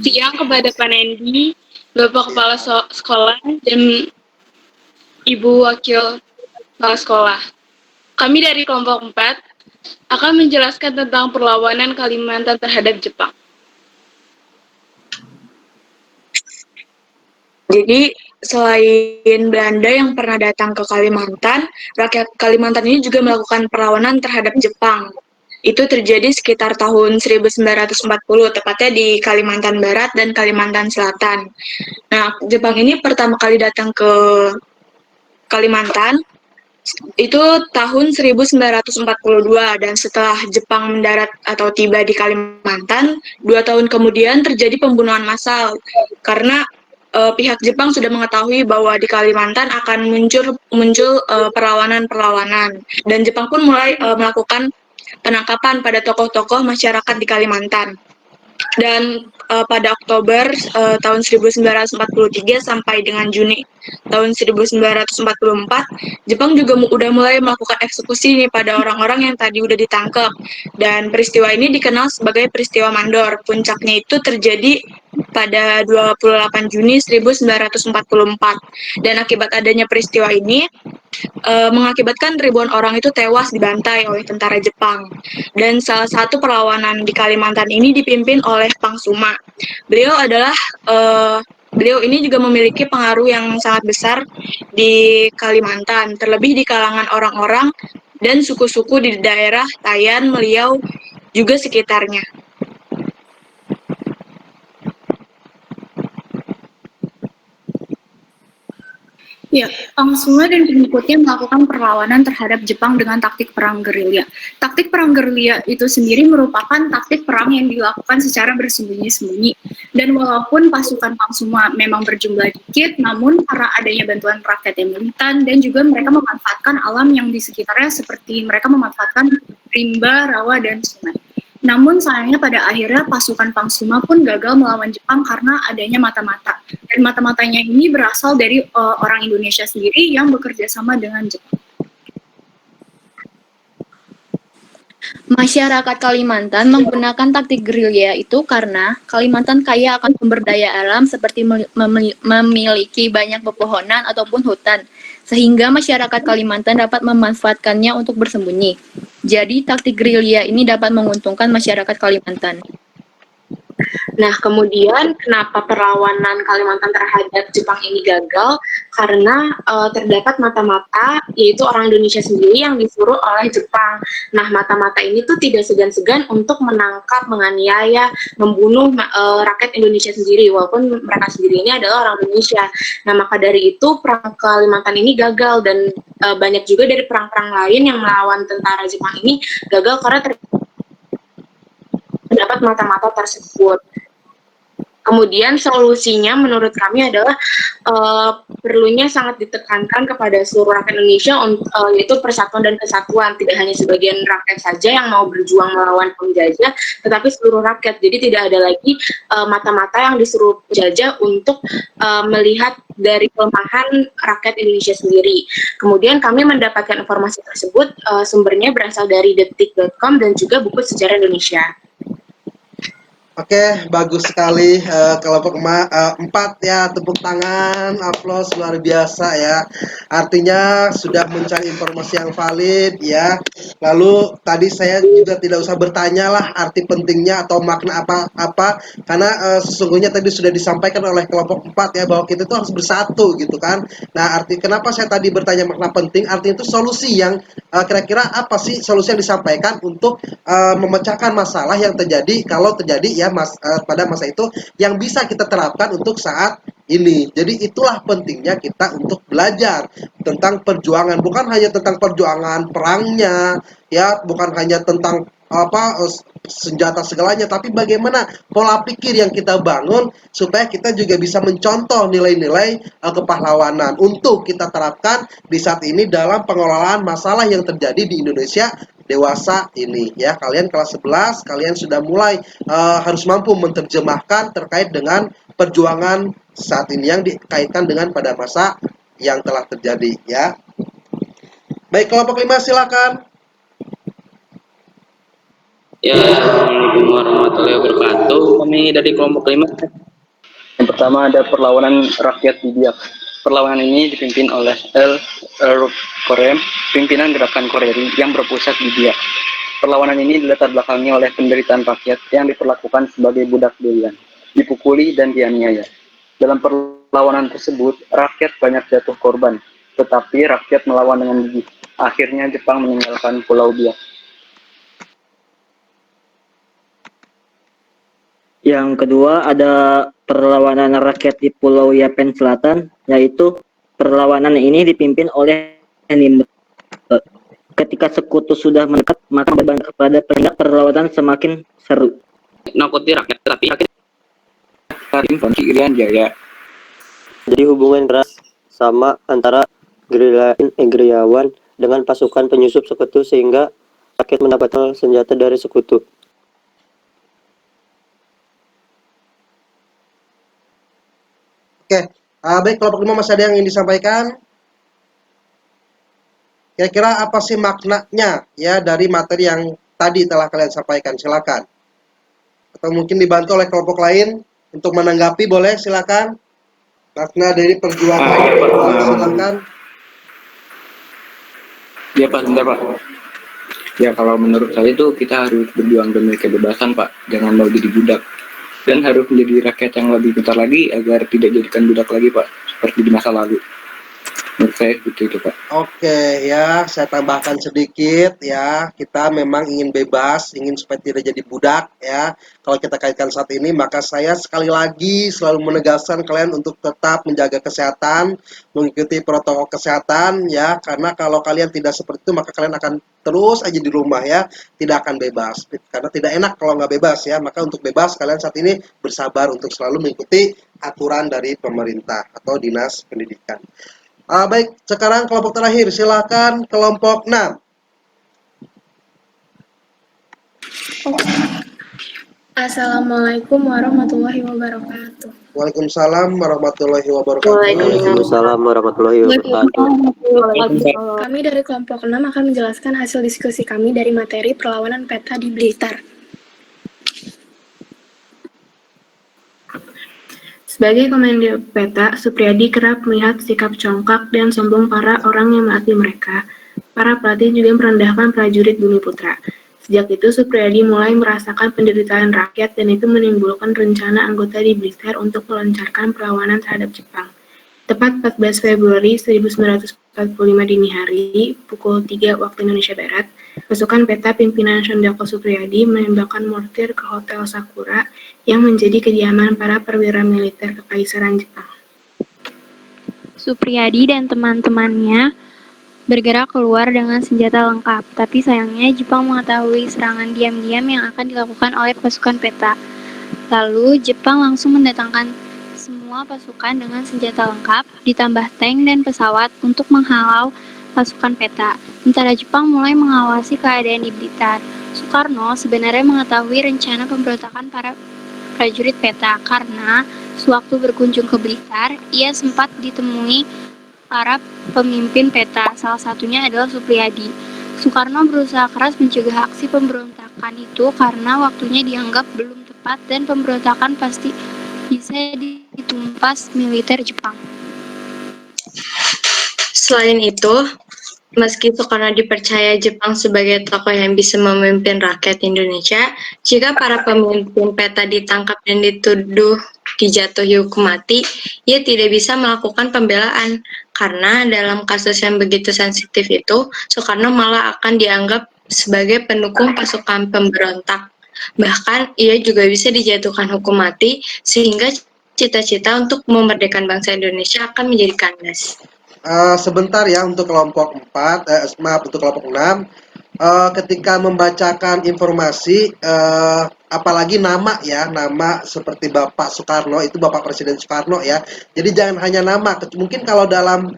Siang kepada Pak Nendi, Bapak Kepala Sekolah, dan Ibu Wakil Kepala Sekolah. Kami dari kelompok 4 akan menjelaskan tentang perlawanan Kalimantan terhadap Jepang. Jadi, selain Belanda yang pernah datang ke Kalimantan, rakyat Kalimantan ini juga melakukan perlawanan terhadap Jepang. Itu terjadi sekitar tahun 1940, tepatnya di Kalimantan Barat dan Kalimantan Selatan. Nah, Jepang ini pertama kali datang ke Kalimantan itu tahun 1942, dan setelah Jepang mendarat atau tiba di Kalimantan, 2 tahun kemudian terjadi pembunuhan massal karena pihak Jepang sudah mengetahui bahwa di Kalimantan akan muncul perlawanan-perlawanan, dan Jepang pun mulai melakukan penangkapan pada tokoh-tokoh masyarakat di Kalimantan. Dan pada Oktober tahun 1943 sampai dengan Juni tahun 1944, Jepang juga udah mulai melakukan eksekusi nih pada orang-orang yang tadi udah ditangkap. Dan peristiwa ini dikenal sebagai peristiwa Mandor. Puncaknya itu terjadi pada 28 Juni 1944. Dan akibat adanya peristiwa ini, mengakibatkan ribuan orang itu tewas dibantai oleh tentara Jepang. Dan salah satu perlawanan di Kalimantan ini dipimpin oleh Pangsuma. Beliau ini juga memiliki pengaruh yang sangat besar di Kalimantan, terlebih di kalangan orang-orang dan suku-suku di daerah Tayan, Meliau, juga sekitarnya. Ya, Pangsuma dan pengikutnya melakukan perlawanan terhadap Jepang dengan taktik perang gerilya. Taktik perang gerilya itu sendiri merupakan taktik perang yang dilakukan secara bersembunyi-sembunyi. Dan walaupun pasukan Pangsuma memang berjumlah dikit, namun karena adanya bantuan rakyat yang militan dan juga mereka memanfaatkan alam yang di sekitarnya, seperti mereka memanfaatkan rimba, rawa, dan sungai. Namun sayangnya pada akhirnya pasukan Pangsuma pun gagal melawan Jepang karena adanya mata-mata. Dan mata-matanya ini berasal dari orang Indonesia sendiri yang bekerja sama dengan Jepang. Masyarakat Kalimantan menggunakan taktik gerilya itu karena Kalimantan kaya akan sumber daya alam seperti memiliki banyak pepohonan ataupun hutan, sehingga masyarakat Kalimantan dapat memanfaatkannya untuk bersembunyi. Jadi taktik gerilya ini dapat menguntungkan masyarakat Kalimantan. Nah, kemudian kenapa perlawanan Kalimantan terhadap Jepang ini gagal? Karena terdapat mata-mata, yaitu orang Indonesia sendiri yang disuruh oleh Jepang. Nah, mata-mata ini tuh tidak segan-segan untuk menangkap, menganiaya, membunuh rakyat Indonesia sendiri, walaupun mereka sendiri ini adalah orang Indonesia. Nah, maka dari itu perang Kalimantan ini gagal, dan banyak juga dari perang-perang lain yang melawan tentara Jepang ini gagal karena terdapat mata-mata tersebut. Kemudian solusinya menurut kami adalah perlunya sangat ditekankan kepada seluruh rakyat Indonesia, yaitu persatuan dan kesatuan. Tidak hanya sebagian rakyat saja yang mau berjuang melawan penjajah, tetapi seluruh rakyat. Jadi tidak ada lagi mata-mata yang disuruh penjajah untuk melihat dari kelemahan rakyat Indonesia sendiri. Kemudian kami mendapatkan informasi tersebut, sumbernya berasal dari detik.com dan juga buku sejarah Indonesia. Oke, bagus sekali kelompok 4 ya, tepuk tangan, aplaus luar biasa ya. Artinya sudah mencari informasi yang valid ya. Lalu tadi saya juga tidak usah bertanya lah arti pentingnya atau makna apa karena sesungguhnya tadi sudah disampaikan oleh kelompok 4 ya bahwa kita itu harus bersatu gitu kan. Nah, arti kenapa saya tadi bertanya makna penting? Artinya itu solusi yang kira-kira apa sih solusi yang disampaikan untuk memecahkan masalah yang terjadi kalau terjadi ya pada masa itu yang bisa kita terapkan untuk saat ini. Jadi itulah pentingnya kita untuk belajar tentang perjuangan, bukan hanya tentang perjuangan perangnya ya, bukan hanya tentang senjata segalanya, tapi bagaimana pola pikir yang kita bangun supaya kita juga bisa mencontoh nilai-nilai kepahlawanan untuk kita terapkan di saat ini dalam pengelolaan masalah yang terjadi di Indonesia dewasa ini ya. Kalian kelas 11 kalian sudah mulai harus mampu menerjemahkan terkait dengan perjuangan saat ini yang dikaitkan dengan pada masa yang telah terjadi ya. Baik, kelompok 5 silakan. Ya, Assalamualaikum warahmatullahi wabarakatuh. Kami dari kelompok 5. Yang pertama ada perlawanan rakyat di Biak. Perlawanan ini dipimpin oleh Korem, pimpinan gerakan Koreri yang berpusat di Biak. Perlawanan ini dilatar belakangi oleh penderitaan rakyat yang diperlakukan sebagai budak belian, dipukuli dan dianiaya. Dalam perlawanan tersebut, rakyat banyak jatuh korban, tetapi rakyat melawan dengan gigih. Akhirnya Jepang meninggalkan Pulau Biak. Yang kedua ada perlawanan rakyat di Pulau Yapen Selatan, yaitu perlawanan ini dipimpin oleh Nimbe. Ketika sekutu sudah mendekat, maka beban kepada perlawanan semakin seru. Nakuti rakyat, tapi rakyat Karim Fonsi Irian Jaya. Jadi hubungan keras sama antara gerilyawan dengan pasukan penyusup sekutu sehingga rakyat mendapatkan senjata dari sekutu. Oke, baik, kelompok 5 masih ada yang ingin disampaikan? Kira-kira apa sih maknanya ya dari materi yang tadi telah kalian sampaikan? Silakan. Atau mungkin dibantu oleh kelompok lain untuk menanggapi, boleh silakan. Makna dari perjuangan, silakan. Ya Pak, sebentar Pak. Ya kalau menurut saya itu kita harus berjuang demi kebebasan Pak, jangan mau jadi budak. Dan harus menjadi rakyat yang lebih pintar lagi agar tidak jadikan budak lagi Pak, seperti di masa lalu. Menurut saya seperti itu Pak. Oke ya, saya tambahkan sedikit ya, kita memang ingin bebas, ingin supaya tidak jadi budak ya. Kalau kita kaitkan saat ini, maka saya sekali lagi selalu menegaskan kalian untuk tetap menjaga kesehatan, mengikuti protokol kesehatan ya, karena kalau kalian tidak seperti itu, maka kalian akan terus aja di rumah ya, tidak akan bebas, karena tidak enak kalau nggak bebas ya. Maka untuk bebas, kalian saat ini bersabar untuk selalu mengikuti aturan dari pemerintah atau dinas pendidikan. Baik, sekarang kelompok terakhir, silakan kelompok 6. Assalamualaikum warahmatullahi wabarakatuh. Waalaikumsalam warahmatullahi wabarakatuh. Waalaikumsalam warahmatullahi wabarakatuh. Kami dari kelompok 6 akan menjelaskan hasil diskusi kami dari materi perlawanan peta di Blitar. Sebagai komandan peta, Supriyadi kerap melihat sikap congkak dan sombong para orang yang melatih mereka. Para pelatih juga merendahkan prajurit Bumi Putra. Sejak itu, Supriyadi mulai merasakan penderitaan rakyat dan itu menimbulkan rencana anggota di Blitar untuk melancarkan perlawanan terhadap Jepang. Tepat 14 Februari 1945 dini hari, pukul 3 waktu Indonesia Barat, pasukan peta pimpinan Shondako Supriyadi menembakkan mortir ke Hotel Sakura yang menjadi kediaman para perwira militer Kekaisaran Jepang. Supriyadi dan teman-temannya bergerak keluar dengan senjata lengkap, tapi sayangnya Jepang mengetahui serangan diam-diam yang akan dilakukan oleh pasukan peta. Lalu Jepang langsung mendatangkan semua pasukan dengan senjata lengkap, ditambah tank dan pesawat untuk menghalau pasukan peta. Tentara Jepang mulai mengawasi keadaan di Blitar. Soekarno sebenarnya mengetahui rencana pemberontakan para prajurit peta karena sewaktu berkunjung ke Blitar, ia sempat ditemui para pemimpin peta, salah satunya adalah Supriyadi. Soekarno berusaha keras mencegah aksi pemberontakan itu karena waktunya dianggap belum tepat dan pemberontakan pasti bisa ditumpas militer Jepang. Selain itu, meski Soekarno dipercaya Jepang sebagai tokoh yang bisa memimpin rakyat Indonesia, jika para pemimpin PETA ditangkap dan dituduh dijatuhi hukum mati, ia tidak bisa melakukan pembelaan. Karena dalam kasus yang begitu sensitif itu, Soekarno malah akan dianggap sebagai pendukung pasukan pemberontak. Bahkan, ia juga bisa dijatuhkan hukum mati, sehingga cita-cita untuk memerdekakan bangsa Indonesia akan menjadi kandas. Sebentar ya untuk kelompok 4, untuk kelompok 6. Ketika membacakan informasi, apalagi nama ya, nama seperti Bapak Soekarno, itu Bapak Presiden Soekarno ya. Jadi jangan hanya nama, mungkin kalau dalam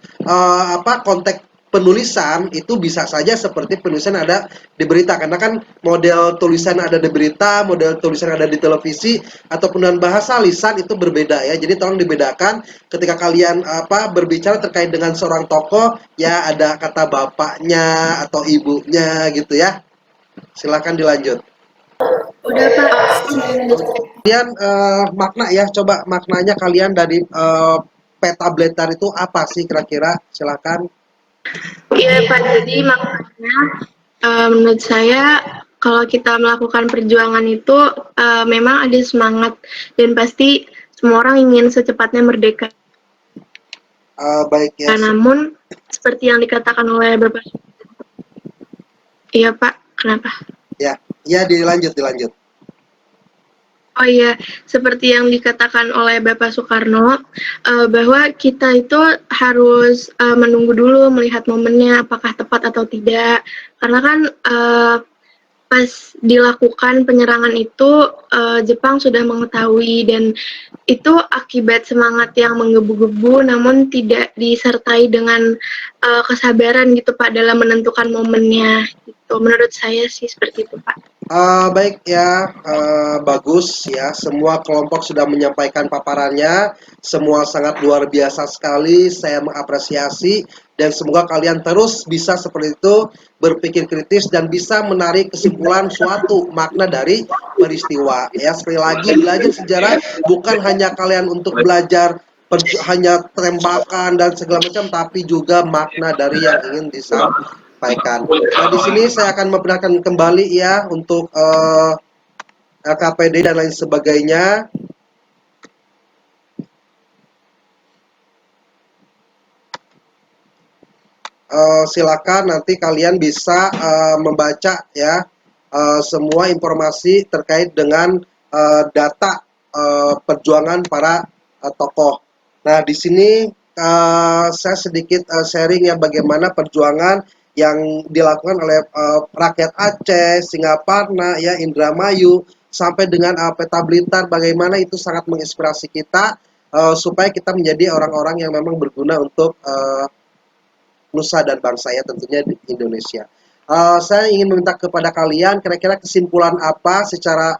konteks penulisan itu bisa saja seperti penulisan ada di berita, karena kan model tulisan ada di berita, model tulisan ada di televisi, ataupun dengan bahasa lisan itu berbeda ya. Jadi tolong dibedakan ketika kalian berbicara terkait dengan seorang tokoh ya, ada kata bapaknya atau ibunya gitu ya. Silakan dilanjut. Udah Pak. Kemudian makna ya, coba maknanya kalian dari peta Blitar itu apa sih kira-kira? Silakan. Iya Pak, jadi makanya menurut saya kalau kita melakukan perjuangan itu memang ada semangat dan pasti semua orang ingin secepatnya merdeka. Baik ya. Namun seperti yang dikatakan oleh Bapak. Iya Pak, kenapa? Ya, dilanjut. Oh iya, seperti yang dikatakan oleh Bapak Soekarno, bahwa kita itu harus menunggu dulu melihat momennya apakah tepat atau tidak. Karena kan pas dilakukan penyerangan itu Jepang sudah mengetahui, dan itu akibat semangat yang menggebu-gebu namun tidak disertai dengan kesabaran gitu Pak dalam menentukan momennya. Gitu. Menurut saya sih seperti itu Pak. Baik ya, bagus ya. Semua kelompok sudah menyampaikan paparannya. Semua sangat luar biasa sekali. Saya mengapresiasi dan semoga kalian terus bisa seperti itu, berpikir kritis dan bisa menarik kesimpulan suatu makna dari peristiwa. Ya, sekali lagi belajar sejarah bukan hanya kalian untuk belajar hanya tembakan dan segala macam, tapi juga makna dari yang ingin disampaikan. Nah, di sini saya akan memperkenalkan kembali ya untuk LKPD dan lain sebagainya. Silakan nanti kalian bisa membaca ya semua informasi terkait dengan data perjuangan para tokoh. Nah, di sini saya sedikit sharing ya bagaimana perjuangan yang dilakukan oleh rakyat Aceh, Singaparna, ya Indramayu, sampai dengan peta Blitar, bagaimana itu sangat menginspirasi kita supaya kita menjadi orang-orang yang memang berguna untuk nusa dan bangsa ya tentunya di Indonesia. Saya ingin meminta kepada kalian kira-kira kesimpulan apa secara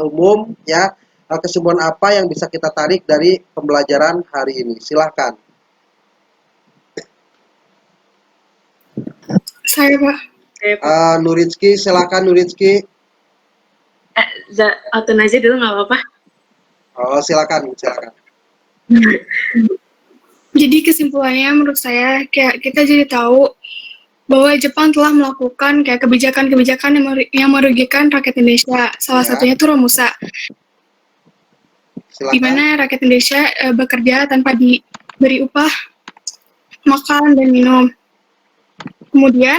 umum ya, kesimpulan apa yang bisa kita tarik dari pembelajaran hari ini. Silahkan. Saya Pak. Nuritski, silakan Nuritski. Atun aja dulu nggak apa-apa. Oh, silakan. Jadi kesimpulannya menurut saya kayak kita jadi tahu bahwa Jepang telah melakukan kayak kebijakan-kebijakan yang merugikan rakyat Indonesia. Salah satunya itu Romusa. Di mana rakyat Indonesia bekerja tanpa diberi upah, makan dan minum. Kemudian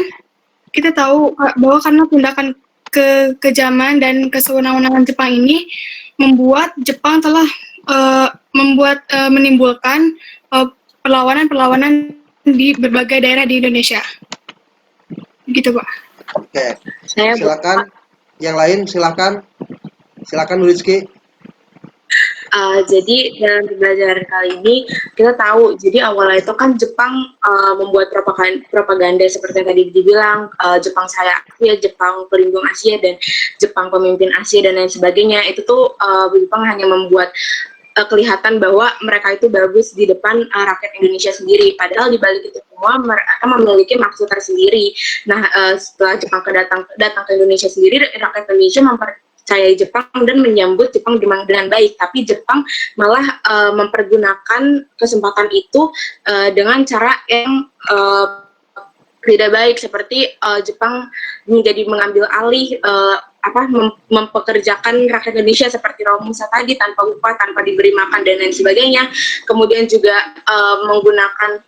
kita tahu bahwa karena tindakan kekejaman dan kesewenang-wenangan Jepang ini membuat Jepang telah menimbulkan perlawanan di berbagai daerah di Indonesia. Gitu, Pak. Oke. Silakan. Yang lain silakan. Silakan Nuritski. Jadi dalam pembelajaran kali ini kita tahu, jadi awalnya itu kan Jepang membuat propaganda seperti yang tadi dibilang, Jepang saya Asia, Jepang pelindung Asia, dan Jepang pemimpin Asia dan lain sebagainya. Itu tuh Jepang hanya membuat kelihatan bahwa mereka itu bagus di depan rakyat Indonesia sendiri. Padahal di balik itu semua mereka memiliki maksud tersendiri. Nah, setelah Jepang datang ke Indonesia sendiri, rakyat Indonesia mempercayai Jepang dan menyambut Jepang dengan baik. Tapi Jepang malah mempergunakan kesempatan itu dengan cara yang tidak baik, seperti Jepang menjadi mengambil alih mempekerjakan rakyat Indonesia seperti Romusa tadi tanpa upah, tanpa diberi makan dan lain sebagainya. Kemudian juga menggunakan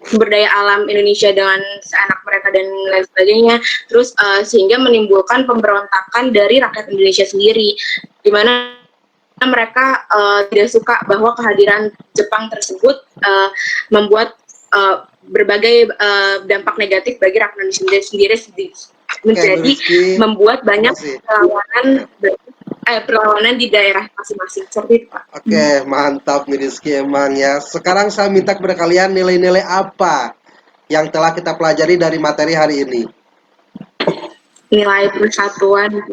sumber daya alam Indonesia dengan seenak mereka dan lain sebagainya. Terus sehingga menimbulkan pemberontakan dari rakyat Indonesia sendiri, di mana mereka tidak suka bahwa kehadiran Jepang tersebut membuat berbagai dampak negatif bagi rakyat Indonesia sendiri menjadi membuat banyak perlawanan di daerah masing-masing. Seperti itu, Pak. Oke, mantap nih Rizky emang ya. Sekarang saya minta kepada kalian nilai-nilai apa yang telah kita pelajari dari materi hari ini? Nilai persatuan.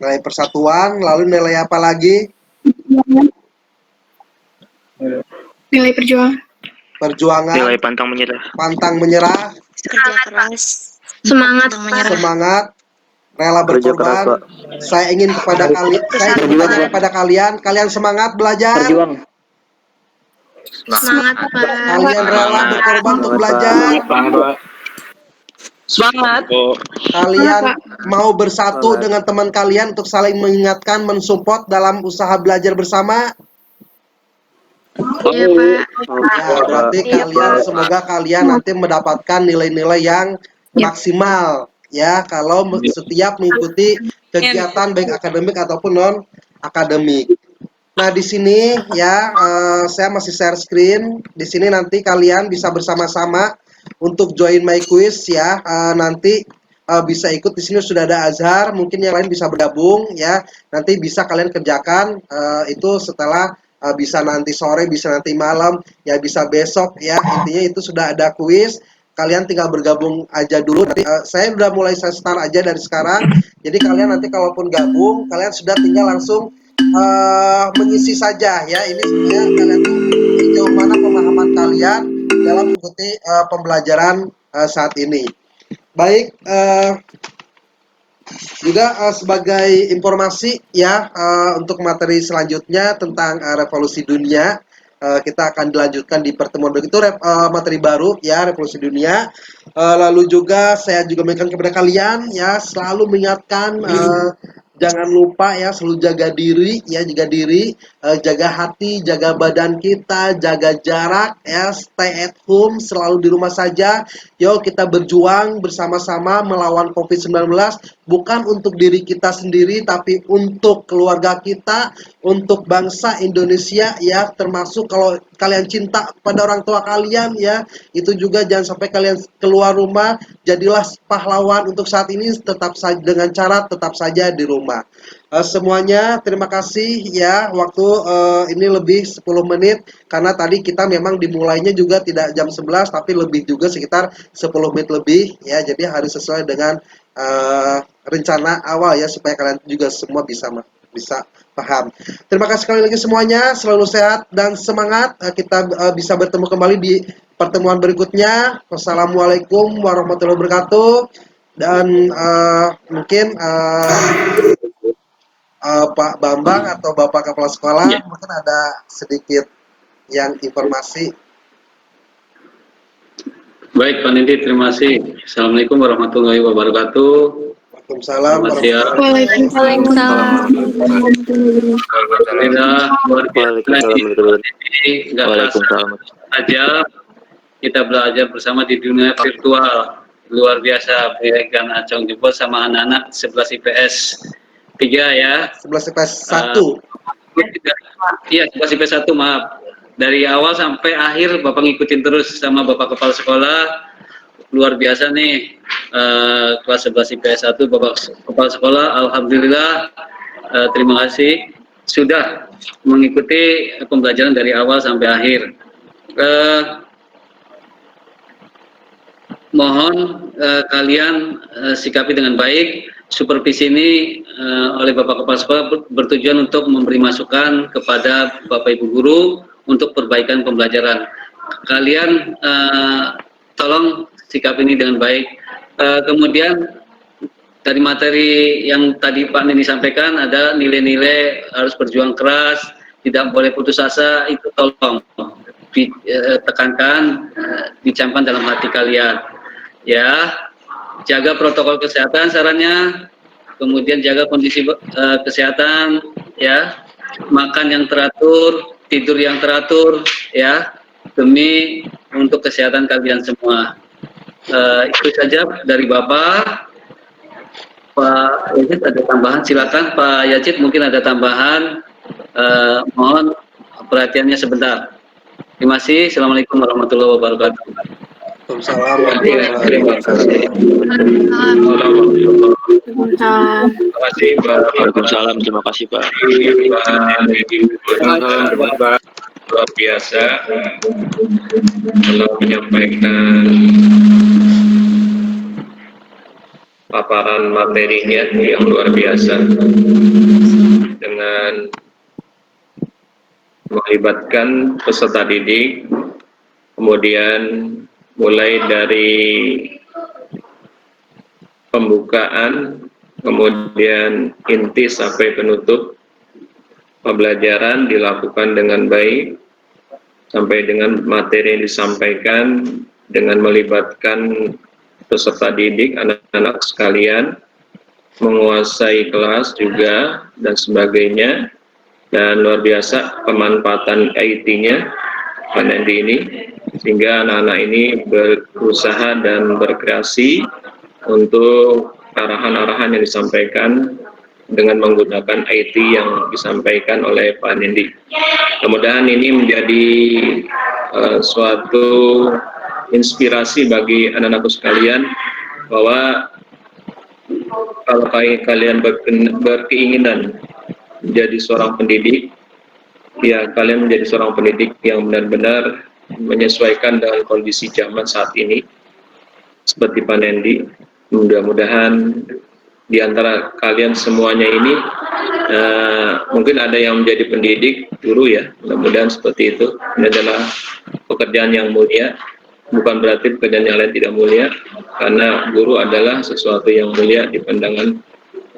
Nilai persatuan, lalu nilai apa lagi? Nilai perjuangan. Perjuangan. Nilai pantang menyerah. Pantang menyerah. Kerja keras. Semangat. Semangat. Rela berkorban. Saya ingin kepada kalian, kalian semangat belajar. Semangat, Pak. Kalian rela berkorban untuk belajar. Semangat. Kalian mau bersatu dengan teman kalian untuk saling mengingatkan, mensupport dalam usaha belajar bersama. Iya, Pak. Ya, berarti semoga kalian nanti mendapatkan nilai-nilai yang maksimal ya kalau setiap mengikuti kegiatan baik akademik ataupun non akademik. Nah, di sini ya saya masih share screen. Di sini nanti kalian bisa bersama-sama untuk join my quiz ya. Nanti bisa ikut, di sini sudah ada Azhar, mungkin yang lain bisa bergabung ya. Nanti bisa kalian kerjakan itu setelah bisa nanti sore, bisa nanti malam, ya bisa besok ya. Intinya itu sudah ada kuis. Kalian tinggal bergabung aja dulu. Nanti saya udah mulai start aja dari sekarang. Jadi kalian nanti kalaupun gabung, kalian sudah tinggal langsung mengisi saja ya. Ini sebenarnya kalian tuh sejauh mana pemahaman kalian dalam mengikuti pembelajaran saat ini. Baik, juga sebagai informasi ya untuk materi selanjutnya tentang revolusi dunia, kita akan dilanjutkan di pertemuan berikutnya, materi baru ya, revolusi dunia. Lalu juga saya juga mengingatkan kepada kalian ya, selalu mengingatkan jangan lupa ya, selalu jaga diri ya, jaga hati, jaga badan kita, jaga jarak ya, stay at home, selalu di rumah saja. Yuk kita berjuang bersama-sama melawan COVID-19, bukan untuk diri kita sendiri tapi untuk keluarga kita, untuk bangsa Indonesia ya, termasuk kalau kalian cinta pada orang tua kalian ya, itu juga jangan sampai kalian keluar rumah, jadilah pahlawan untuk saat ini, tetap saja dengan cara tetap saja di rumah. Semuanya terima kasih ya, waktu ini lebih 10 menit karena tadi kita memang dimulainya juga tidak jam 11 tapi lebih juga sekitar 10 menit lebih ya, jadi harus sesuai dengan rencana awal ya, supaya kalian juga semua bisa paham. Terima kasih sekali lagi semuanya, selalu sehat dan semangat. Kita bisa bertemu kembali di pertemuan berikutnya. Wassalamualaikum warahmatullahi wabarakatuh. Dan mungkin Pak Bambang atau Bapak Kepala Sekolah mungkin ada sedikit yang informasi. Baik, Pak Nindi, terima kasih. Assalamualaikum warahmatullahi wabarakatuh. Waalaikumsalam. Waalaikumsalam. Waalaikumsalam. Aja kita belajar bersama di dunia virtual, luar biasa. Berikan acung jempol sama anak-anak 11 IPS 3 ya. 11 IPS 1. Iya, 11 IPS 1, maaf. Dari awal sampai akhir Bapak ngikutin terus sama Bapak Kepala Sekolah. Luar biasa nih, kelas 11 IPS 1 Bapak Kepala Sekolah. Alhamdulillah, terima kasih sudah mengikuti pembelajaran dari awal sampai akhir. mohon kalian sikapi dengan baik. Supervisi ini oleh Bapak Kepala Sekolah bertujuan untuk memberi masukan kepada Bapak Ibu Guru untuk perbaikan pembelajaran. Kalian tolong sikapi ini dengan baik. Kemudian dari materi yang tadi Pak Nini sampaikan, ada nilai-nilai harus berjuang keras, tidak boleh putus asa, itu tolong ditekankan, dicamkan dalam hati kalian. Ya, jaga protokol kesehatan sarannya, kemudian jaga kondisi kesehatan, ya, makan yang teratur, tidur yang teratur, ya, demi untuk kesehatan kalian semua. Itu saja dari Bapak. Pak Yacit ada tambahan, silakan Pak Yacit, mungkin ada tambahan, mohon perhatiannya sebentar. Terima kasih. Assalamualaikum warahmatullahi wabarakatuh. Terima kasih. Waalaikumsalam. Terima kasih Pak. Luar biasa telah menyampaikan paparan materinya yang luar biasa dengan melibatkan peserta didik, kemudian mulai dari pembukaan, kemudian inti sampai penutup pembelajaran dilakukan dengan baik, sampai dengan materi yang disampaikan dengan melibatkan peserta didik, anak-anak sekalian, menguasai kelas juga, dan sebagainya. Dan luar biasa pemanfaatan IT-nya, Pak Nendi ini, sehingga anak-anak ini berusaha dan berkreasi untuk arahan-arahan yang disampaikan dengan menggunakan IT yang disampaikan oleh Pak Nendi. Mudah-mudahan ini menjadi suatu inspirasi bagi anak-anakku sekalian, bahwa kalau kalian berkeinginan menjadi seorang pendidik, ya kalian menjadi seorang pendidik yang benar-benar menyesuaikan dengan kondisi zaman saat ini, seperti Pak Nendi. Mudah-mudahan di antara kalian semuanya ini mungkin ada yang menjadi pendidik, guru ya, mudah-mudahan seperti itu. Ini adalah pekerjaan yang mulia, bukan berarti pekerjaan yang lain tidak mulia, karena guru adalah sesuatu yang mulia di pandangan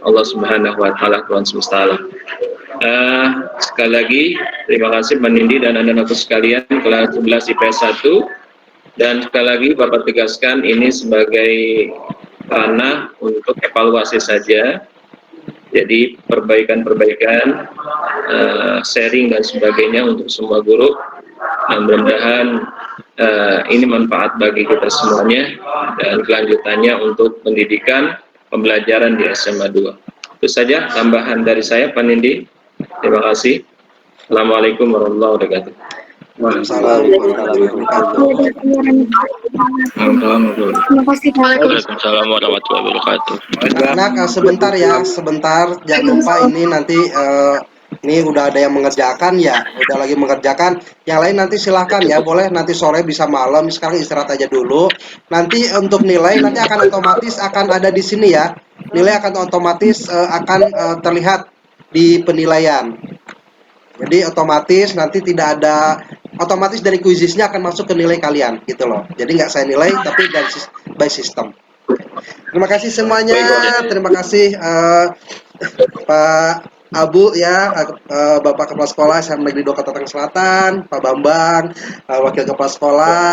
Allah Subhanahu wa Ta'ala, Tuhan semesta alam. Sekali lagi terima kasih Pak Nindi dan anak-anakku sekalian kelas 11 IPS 1, dan sekali lagi Bapak tegaskan ini sebagai ranah untuk evaluasi saja, jadi perbaikan-perbaikan, sharing dan sebagainya untuk semua guru. Mudah-mudahan ini manfaat bagi kita semuanya, dan kelanjutannya untuk pendidikan pembelajaran di SMA 2. Itu saja tambahan dari saya, Pak Nindi. Terima kasih. Assalamualaikum warahmatullahi wabarakatuh. Waalaikumsalam warahmatullahi wabarakatuh. Anak-anak sebentar ya, sebentar, jangan lupa ini nanti ini udah ada yang mengerjakan ya, udah lagi mengerjakan. Yang lain nanti silahkan ya, boleh nanti sore bisa malam. Sekarang istirahat aja dulu. Nanti untuk nilai nanti akan otomatis akan ada di sini ya. Nilai akan otomatis akan terlihat di penilaian. Jadi otomatis nanti tidak ada, otomatis dari kuisisnya akan masuk ke nilai kalian gitu loh. Jadi nggak saya nilai tapi dari by system. Terima kasih semuanya. Terima kasih Pak Abu ya, Bapak Kepala Sekolah SMA Negeri 2 Kota Tangerang Selatan, Pak Bambang, Wakil Kepala Sekolah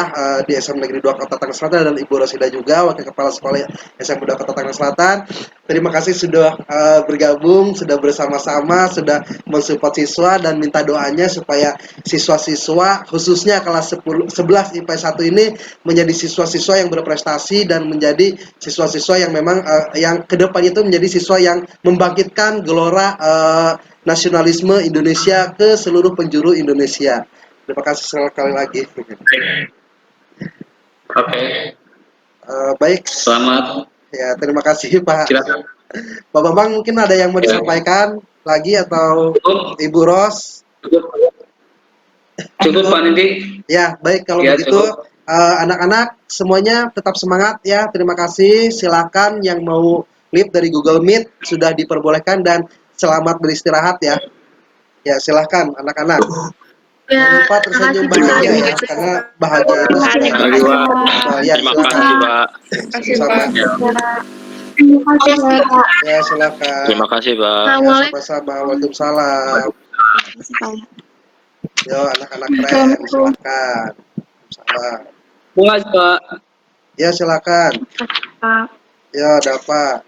di SMA Negeri 2 Kota Tangerang Selatan, dan Ibu Rosida juga, Wakil Kepala Sekolah SMA 2 Kota Tangerang Selatan. Terima kasih sudah bergabung, sudah bersama-sama, sudah mensupport siswa, dan minta doanya supaya siswa-siswa khususnya kelas 11 IPS 1 ini menjadi siswa-siswa yang berprestasi dan menjadi siswa-siswa yang memang yang kedepan itu menjadi siswa yang membangkitkan gelora nasionalisme Indonesia ke seluruh penjuru Indonesia. Terima kasih sekali lagi. Baik. Selamat. Ya, terima kasih Pak. Silakan. Pak Bambang mungkin ada yang mau disampaikan lagi atau Ibu Ros? Cukup Pak Nindi. Ya, baik kalau Ya, begitu Anak-anak semuanya tetap semangat ya. Terima kasih. Silakan yang mau live dari Google Meet sudah diperbolehkan dan selamat beristirahat ya. Ya silakan anak-anak. Jangan lupa tersenyum bahagia ya, karena bahagia itu sesuatu yang ya, Terima kasih, Pak. ya silakan. Terima kasih, Pak. Ya, sama-sama. Waalaikumsalam. Yo anak-anak keren, silakan. Salam. Terima kasih, Pak. Ya silakan. Ya ada apa?